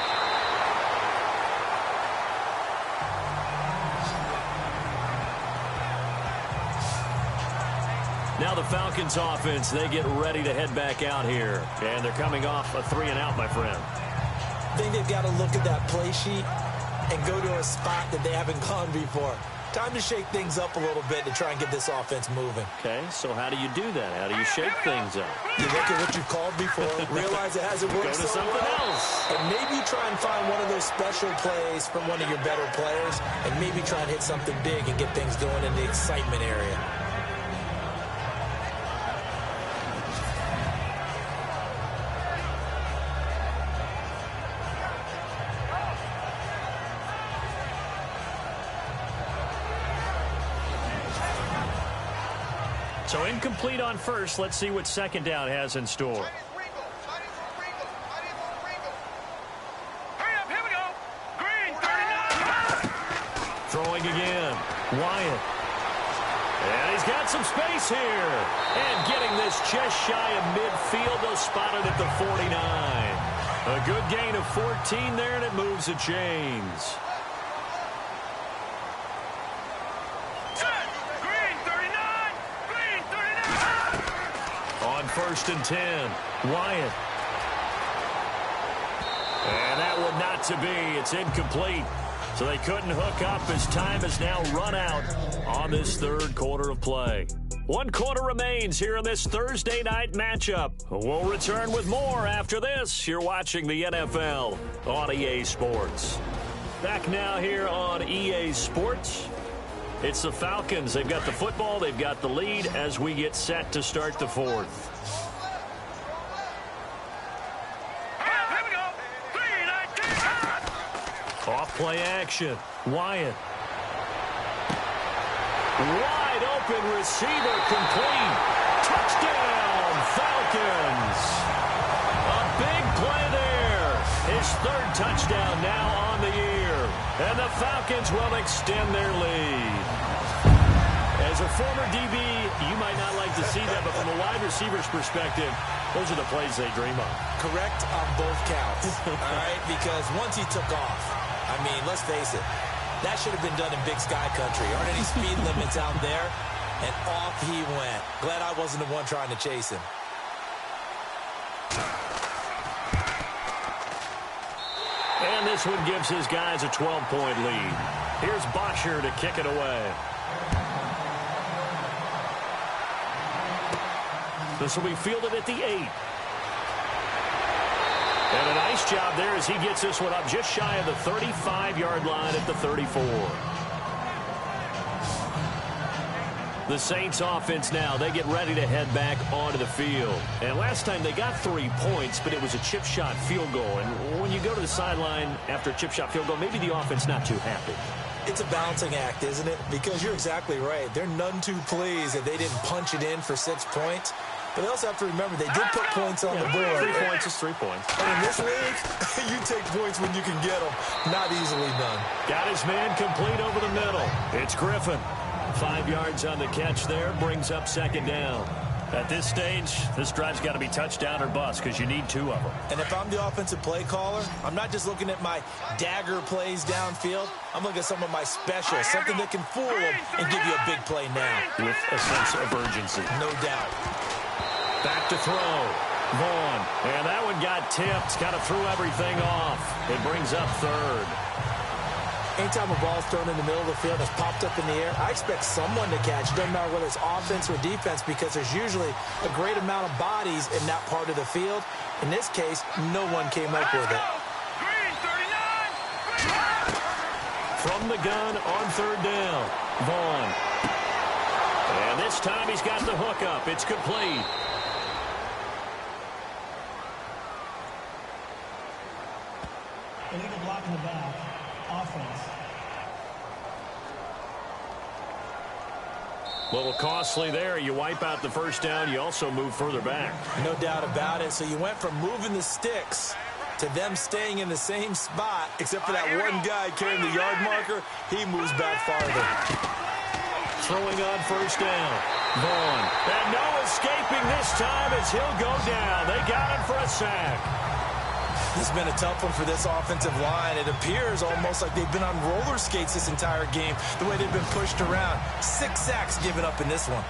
Now the Falcons offense, they get ready to head back out here. And they're coming off a 3-and-out, my friend. I think they've got to look at that play sheet and go to a spot that they haven't gone before. Time to shake things up a little bit to try and get this offense moving. Okay, so how do you do that? How do you shake things up? You look at what you've called before, realize it hasn't worked Go to so something well, else. and maybe try and find one of those special plays from one of your better players, and maybe try and hit something big and get things going in the excitement area. So incomplete on first. Let's see what second down has in store. Hurry up, here we go. Green, 39. Throwing again. Wyatt. And he's got some space here. And getting this just shy of midfield. They'll spot it at the 49. A good gain of 14 there, and it moves the chains. First and 10. Wyatt. And that one not to be. It's incomplete. So they couldn't hook up as time has now run out on this third quarter of play. 1 quarter remains here in this Thursday night matchup. We'll return with more after this. You're watching the NFL on EA Sports. Back now here on EA Sports. It's the Falcons. They've got the football. They've got the lead as we get set to start the fourth. Off play action. Wyatt. Wide open receiver complete. Touchdown, Falcons. A big play there. His third touchdown now on the year. And the Falcons will extend their lead. As a former DB, you might not like to see that, but from a wide receiver's perspective, those are the plays they dream of. Correct on both counts, all right? Because once he took off, I mean, let's face it, that should have been done in Big Sky Country. Aren't any speed limits out there? And off he went. Glad I wasn't the one trying to chase him. And this one gives his guys a 12-point lead. Here's Bosher to kick it away. This will be fielded at the 8. And a nice job there as he gets this one up just shy of the 35-yard line at the 34. The Saints offense now, they get ready to head back onto the field. And last time they got 3 points, but it was a chip shot field goal. And when you go to the sideline after a chip shot field goal, maybe the offense not too happy. It's a balancing act, isn't it? Because you're exactly right. They're none too pleased that they didn't punch it in for 6 points. But they also have to remember they did put points on the board. 3 points is 3 points. And in this league, you take points when you can get them. Not easily done. Got his man complete over the middle. It's Griffin. 5 yards on the catch there. Brings up second down. At this stage, this drive's got to be touchdown or bust because you need 2 of them. And if I'm the offensive play caller, I'm not just looking at my dagger plays downfield. I'm looking at some of my specials, something that can fool them and give you a big play now. With a sense of urgency. No doubt. Back to throw. Vaughn. And that one got tipped. Kind of threw everything off. It brings up third. Anytime a ball's thrown in the middle of the field, it's popped up in the air, I expect someone to catch. Doesn't matter whether it's offense or defense because there's usually a great amount of bodies in that part of the field. In this case, no one came up with it. From the gun on third down. Vaughn. And this time he's got the hook up. It's complete. Illegal block in the back. Offense. A little costly there. You wipe out the first down. You also move further back. No doubt about it. So you went from moving the sticks to them staying in the same spot, except for that one guy carrying the yard marker. He moves back farther. Throwing on first down. Vaughn. And no escaping this time as he'll go down. They got him for a sack. This has been a tough one for this offensive line. It appears almost like they've been on roller skates this entire game, the way they've been pushed around. 6 sacks given up in this one.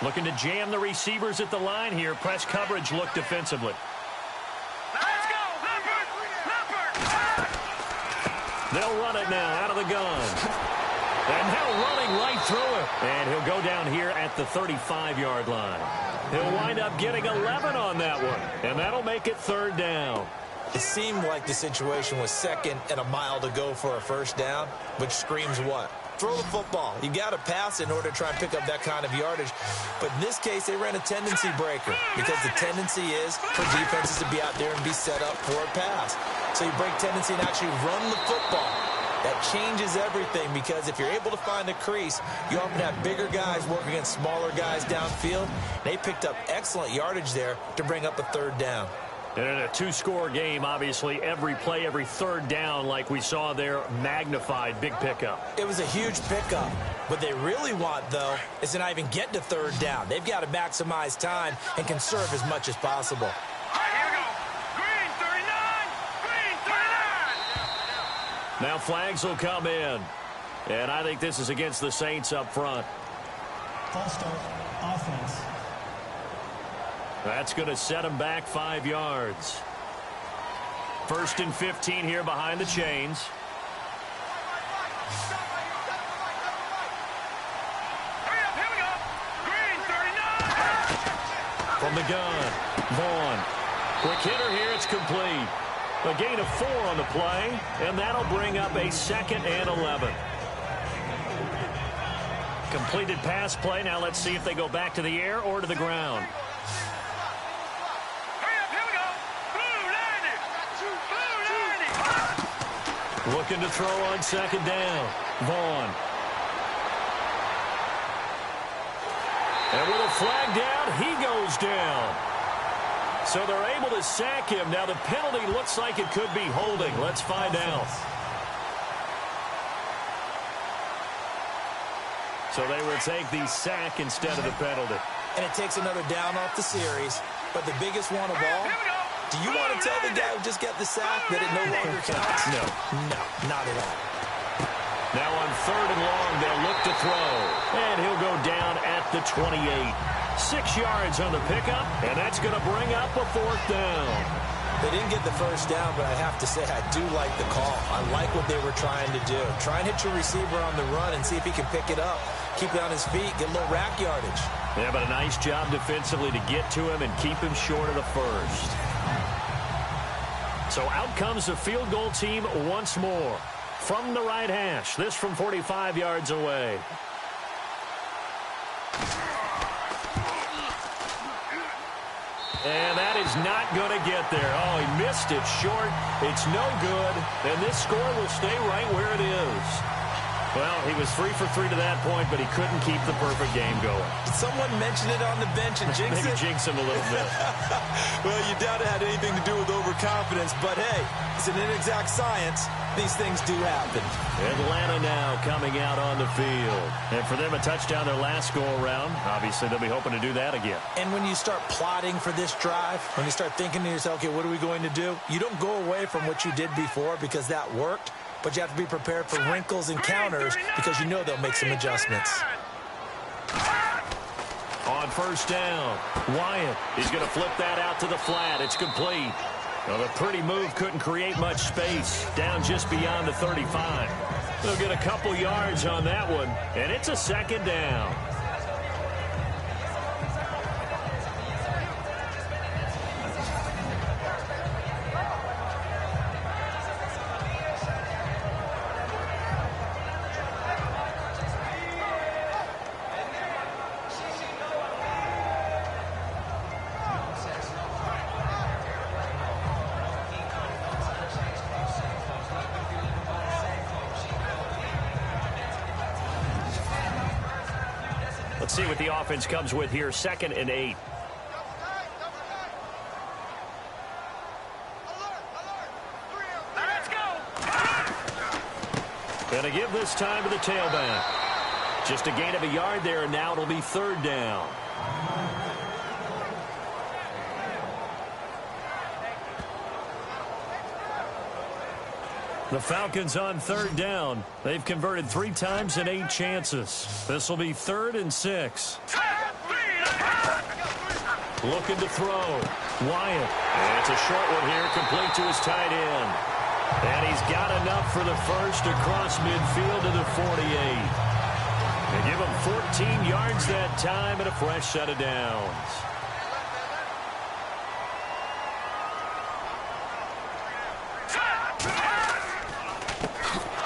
Looking to jam the receivers at the line here. Press coverage look defensively. Let's go. Leopard. They'll run it now out of the gun. And now running right through it. And he'll go down here at the 35-yard line. He'll wind up getting 11 on that one. And that'll make it 3rd down. It seemed like the situation was 2nd and a mile to go for a 1st down, which screams what? Throw the football. You got to pass in order to try and pick up that kind of yardage. But in this case, they ran a tendency breaker because the tendency is for defenses to be out there and be set up for a pass. So you break tendency and actually run the football. That changes everything because if you're able to find a crease, you often have bigger guys work against smaller guys downfield. They picked up excellent yardage there to bring up a 3rd down. And in a 2-score game, obviously, every play, every 3rd down, like we saw there, magnified, big pickup. It was a huge pickup. What they really want, though, is to not even get to 3rd down. They've got to maximize time and conserve as much as possible. All right, here we go. Green 39. Green 39. Now flags will come in. And I think this is against the Saints up front. False start, offense. That's going to set him back 5 yards. 1st and 15 here behind the chains. Hurry up, here we go. Green 39. From the gun, Vaughn. Quick hitter here, it's complete. A gain of 4 on the play, and that'll bring up a 2nd and 11. Completed pass play. Now let's see if they go back to the air or to the ground. Looking to throw on 2nd down. Vaughn. And with a flag down, he goes down. So they're able to sack him. Now the penalty looks like it could be holding. Let's find out. So they will take the sack instead of the penalty. And it takes another down off the series. But the biggest one of all, do you want to tell the guy who just got the sack that it no longer counts? No. No, not at all. Now on 3rd and long, they'll look to throw. And he'll go down at the 28. 6 yards on the pickup, and that's going to bring up a 4th down. They didn't get the 1st down, but I have to say I do like the call. I like what they were trying to do. Try and hit your receiver on the run and see if he can pick it up. Keep it on his feet, get a little rack yardage. Yeah, but a nice job defensively to get to him and keep him short of the 1st. So out comes the field goal team once more. From the right hash, this from 45 yards away. And that is not going to get there. Oh, he missed it short. It's no good. And this score will stay right where it is. Well, he was 3 for 3 to that point, but he couldn't keep the perfect game going. Did someone mention it on the bench and jinx it? Maybe jinx him a little bit. Well, you doubt it had anything to do with overconfidence, but hey, it's an inexact science. These things do happen. Atlanta now coming out on the field. And for them, a touchdown their last go-around. Obviously, they'll be hoping to do that again. And when you start plotting for this drive, when you start thinking to yourself, okay, what are we going to do? You don't go away from what you did before because that worked, but you have to be prepared for wrinkles and counters because you know they'll make some adjustments. On 1st down, Wyatt is going to flip that out to the flat. It's complete. Well, the pretty move couldn't create much space down just beyond the 35. They'll get a couple yards on that one, and it's a 2nd down. Let's see what the offense comes with here. 2nd and 8. Let's go. Going to give this time to the tailback. Just a gain of a yard there, and now it'll be 3rd down. The Falcons on 3rd down. They've converted 3 times in 8 chances. This will be 3rd and 6. Set, 3 Looking to throw. Wyatt. And it's a short one here, complete to his tight end. And he's got enough for the first across midfield to the 48. They give him 14 yards that time and a fresh set of downs.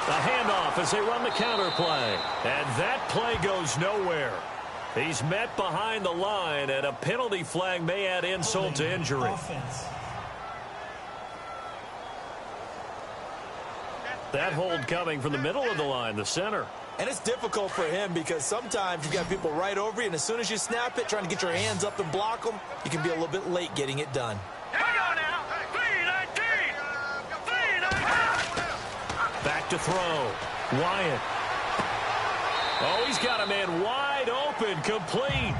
A handoff as they run the counter play. And that play goes nowhere. He's met behind the line, and a penalty flag may add insult to injury. That hold coming from the middle of the line, the center. And it's difficult for him because sometimes you've got people right over you, and as soon as you snap it, trying to get your hands up and block them, you can be a little bit late getting it done. Back to throw. Wyatt. Oh, he's got a man wide open, complete.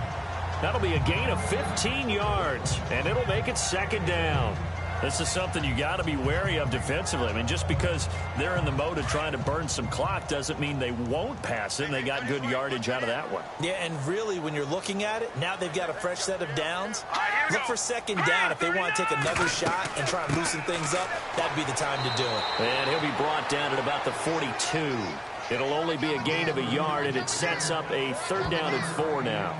That'll be a gain of 15 yards, and it'll make it second down. This is something you got to be wary of defensively. I mean, just because they're in the mode of trying to burn some clock doesn't mean they won't pass it, and they got good yardage out of that one. Yeah, and really, when you're looking at it, now they've got a fresh set of downs. Look for second down if they want to take another shot and try and loosen things up. That'd be the time to do it. And he'll be brought down at about the 42. It'll only be a gain of a yard, and it sets up a 3rd down and 4 now.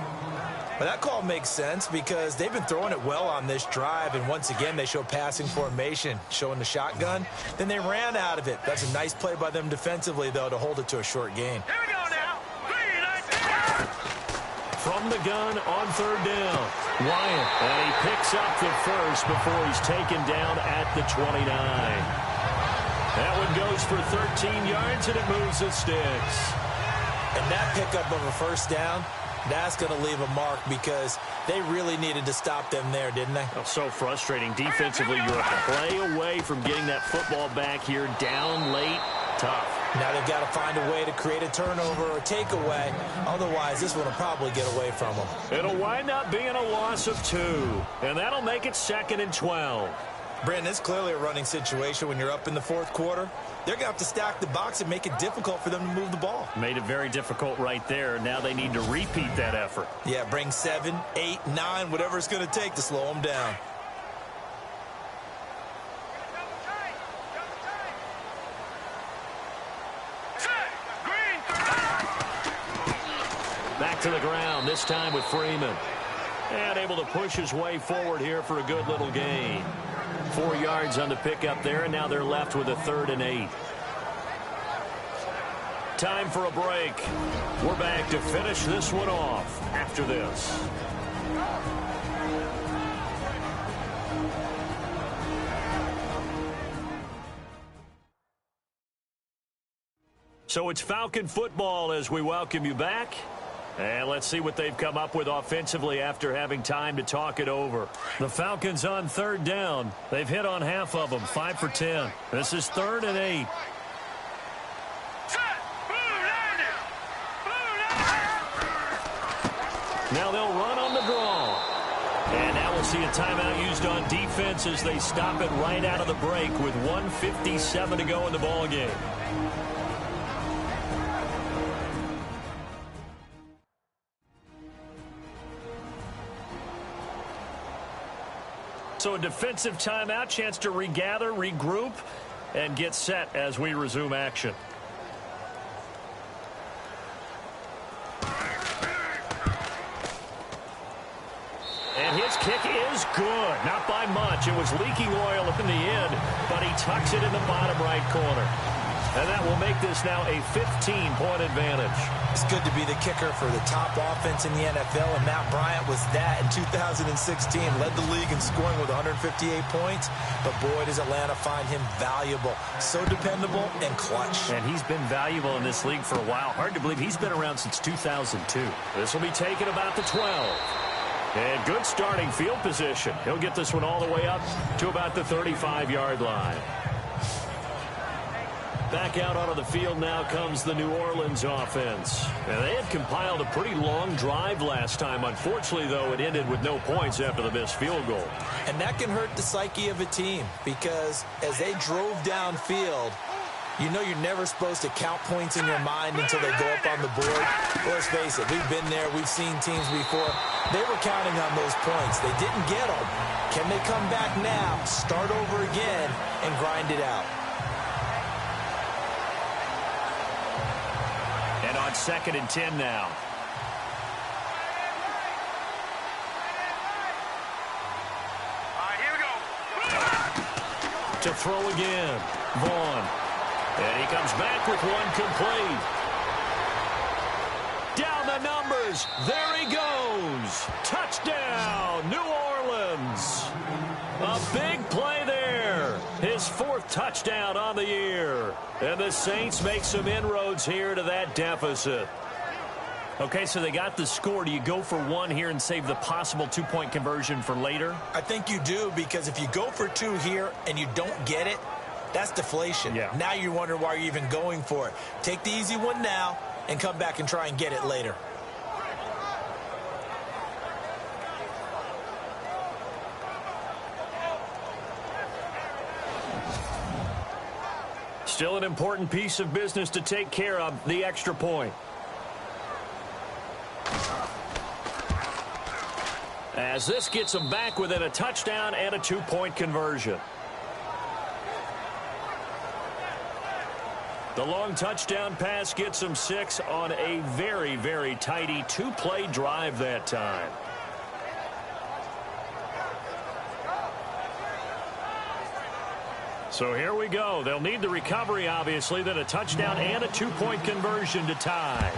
But that call makes sense because they've been throwing it well on this drive, and once again they show passing formation, showing the shotgun. Then they ran out of it. That's a nice play by them defensively, though, to hold it to a short gain. Here we go now. From the gun on 3rd down, Wyatt, and he picks up the first before he's taken down at the 29. That one goes for 13 yards, and it moves the sticks. And that pickup of a first down, that's going to leave a mark because they really needed to stop them there, didn't they? Oh, so frustrating. Defensively, you're a play away from getting that football back here. Down late, tough. Now they've got to find a way to create a turnover or takeaway. Otherwise, this one will probably get away from them. It'll wind up being a loss of 2, and that'll make it 2nd and 12. Brandon, it's clearly a running situation when you're up in the 4th quarter. They're going to have to stack the box and make it difficult for them to move the ball. Made it very difficult right there. Now they need to repeat that effort. Yeah, bring 7, 8, 9, whatever it's going to take to slow them down. Back to the ground, this time with Freeman. And able to push his way forward here for a good little gain. 4 yards on the pickup there, and now they're left with a 3rd and 8. Time for a break. We're back to finish this one off after this. So it's Falcon football as we welcome you back. And let's see what they've come up with offensively after having time to talk it over. The Falcons on 3rd down. They've hit on half of them, 5 for 10. This is 3rd and 8. Now they'll run on the draw. And now we'll see a timeout used on defense as they stop it right out of the break with 1:57 to go in the ballgame. So a defensive timeout, chance to regather, regroup, and get set as we resume action. And his kick is good. Not by much. It was leaking oil in the end, but he tucks it in the bottom right corner. And that will make this now a 15-point advantage. It's good to be the kicker for the top offense in the NFL, and Matt Bryant was that in 2016. Led the league in scoring with 158 points, but boy, does Atlanta find him valuable. So dependable and clutch. And he's been valuable in this league for a while. Hard to believe he's been around since 2002. This will be taken about the 12. And good starting field position. He'll get this one all the way up to about the 35-yard line. Back out onto the field now comes the New Orleans offense. And they had compiled a pretty long drive last time. Unfortunately, though, it ended with no points after the missed field goal. And that can hurt the psyche of a team because as they drove downfield, You know you're never supposed to count points in your mind until they go up on the board. Well, let's face it, we've been there. We've seen teams before. They were counting on those points. They didn't get them. Can they come back now, start over again, and grind it out? And on 2nd and 10 now. All right, here we go. To throw again, Vaughn. And he comes back with one complete. Down the numbers. There he goes. Touchdown, New Orleans. A big play there. His 4th touchdown on the year. And the Saints make some inroads here to that deficit. Okay, so they got the score. Do you go for 1 here and save the possible 2-point conversion for later? I think you do, because if you go for 2 here and you don't get it, that's deflation. Yeah. Now you wonder why you're even going for it. Take the easy one now and come back and try and get it later. Still an important piece of business to take care of, the extra point. As this gets them back within a touchdown and a 2-point conversion. The long touchdown pass gets them 6 on a very, very tidy 2-play drive that time. So here we go. They'll need the recovery, obviously, then a touchdown and a 2-point conversion to tie.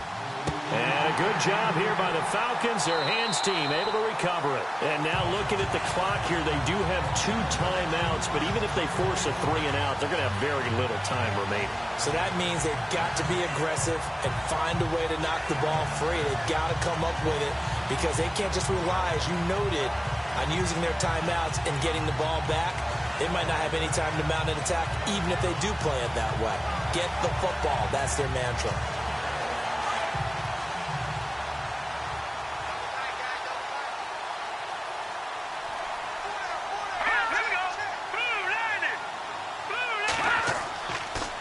And a good job here by the Falcons, their hands team, able to recover it. And now looking at the clock here, they do have 2 timeouts, but even if they force a 3 and out, they're going to have very little time remaining. So that means they've got to be aggressive and find a way to knock the ball free. They've got to come up with it, because they can't just rely, as you noted, on using their timeouts and getting the ball back. They might not have any time to mount an attack, even if they do play it that way. Get the football. That's their mantra.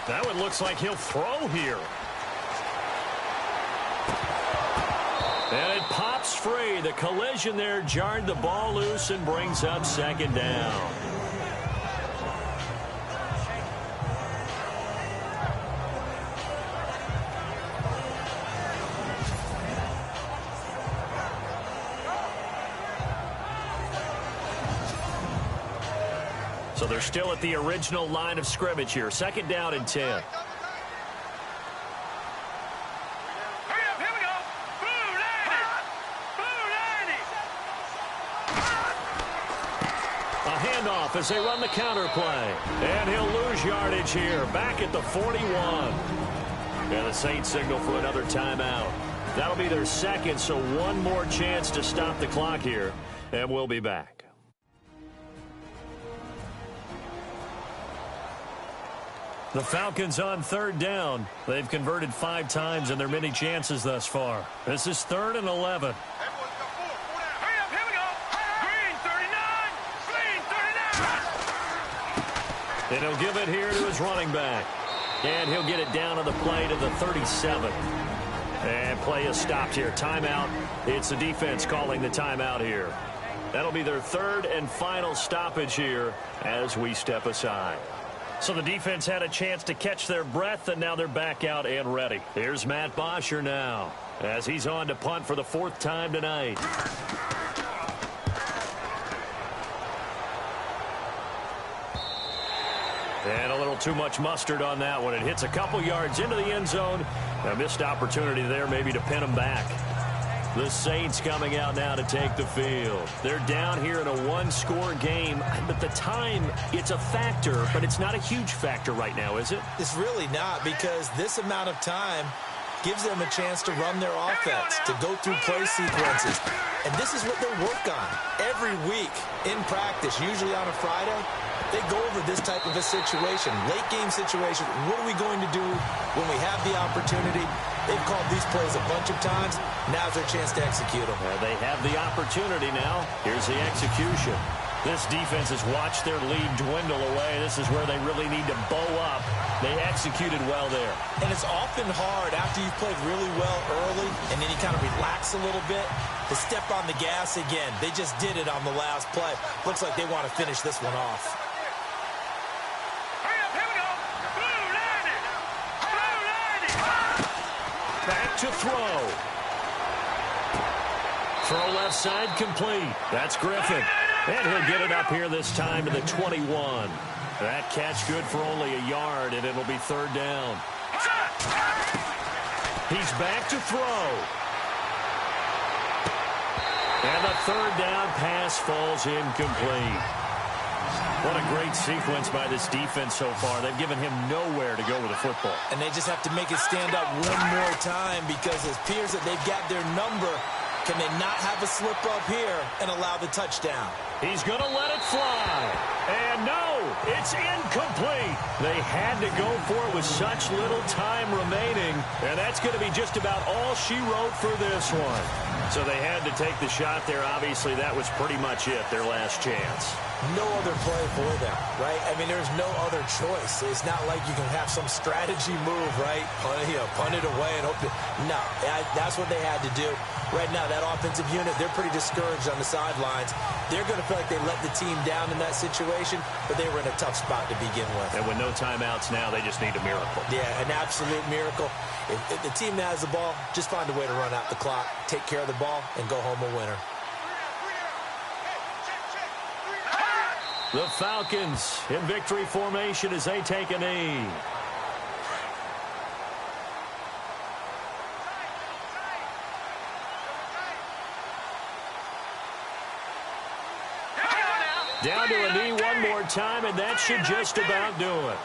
That one looks like he'll throw here. And it pops free. The collision there jarred the ball loose and brings up 2nd down. So they're still at the original line of scrimmage here. 2nd down and 10. Hurry up, here we go. A handoff as they run the counter play. And he'll lose yardage here. Back at the 41. And the Saints signal for another timeout. That'll be their 2nd, so 1 more chance to stop the clock here. And we'll be back. The Falcons on 3rd down. They've converted 5 times in their many chances thus far. This is 3rd and 11. Hurry up, here we go. Green 39. Green 39. And he'll give it here to his running back. And he'll get it down on the play to the 37. And play is stopped here. Timeout. It's the defense calling the timeout here. That'll be their 3rd and final stoppage here as we step aside. So the defense had a chance to catch their breath, and now they're back out and ready. Here's Matt Bosher now as he's on to punt for the 4th time tonight. And a little too much mustard on that one. It hits a couple yards into the end zone. A missed opportunity there maybe to pin them back. The Saints coming out now to take the field. They're down here in a 1-score game, but the time, it's a factor, but it's not a huge factor right now, is it? It's really not, because this amount of time gives them a chance to run their offense, to go through play sequences. And this is what they work on every week in practice, usually on a Friday. They go over this type of a situation, late game situation. What are we going to do when we have the opportunity? They've called these plays a bunch of times. Now's their chance to execute them. They have the opportunity now. Here's the execution. This defense has watched their lead dwindle away. This is where they really need to bow up. They executed well there. And it's often hard after you've played really well early and then you kind of relax a little bit to step on the gas again. They just did it on the last play. Looks like they want to finish this one off. Hurry up, here we go. Blue landing. Blue landing. Back to throw. Throw left side complete. That's Griffin. And he'll get it up here this time to the 21. That catch good for only a yard, and it'll be third down. He's back to throw. And the third down pass falls incomplete. What a great sequence by this defense so far. They've given him nowhere to go with the football. And they just have to make it stand up one more time because it appears that they've got their number. Can they not have a slip up here and allow the touchdown? He's going to let it fly. And no, it's incomplete. They had to go for it with such little time remaining. And that's going to be just about all she wrote for this one. So they had to take the shot there. Obviously, that was pretty much it, their last chance. No other play for them, right? I mean, there's no other choice. It's not like you can have some strategy move, right? Punt it away and hope to. No, that's what they had to do. Right now, that offensive unit, they're pretty discouraged on the sidelines. They're going to feel like they let the team down in that situation, but they were in a tough spot to begin with. And with no timeouts now, they just need a miracle. Yeah, an absolute miracle. If the team that has the ball, just find a way to run out the clock, take care of the ball, and go home a winner. The Falcons in victory formation as they take a knee. Down to a knee one more time, and that should just about do it.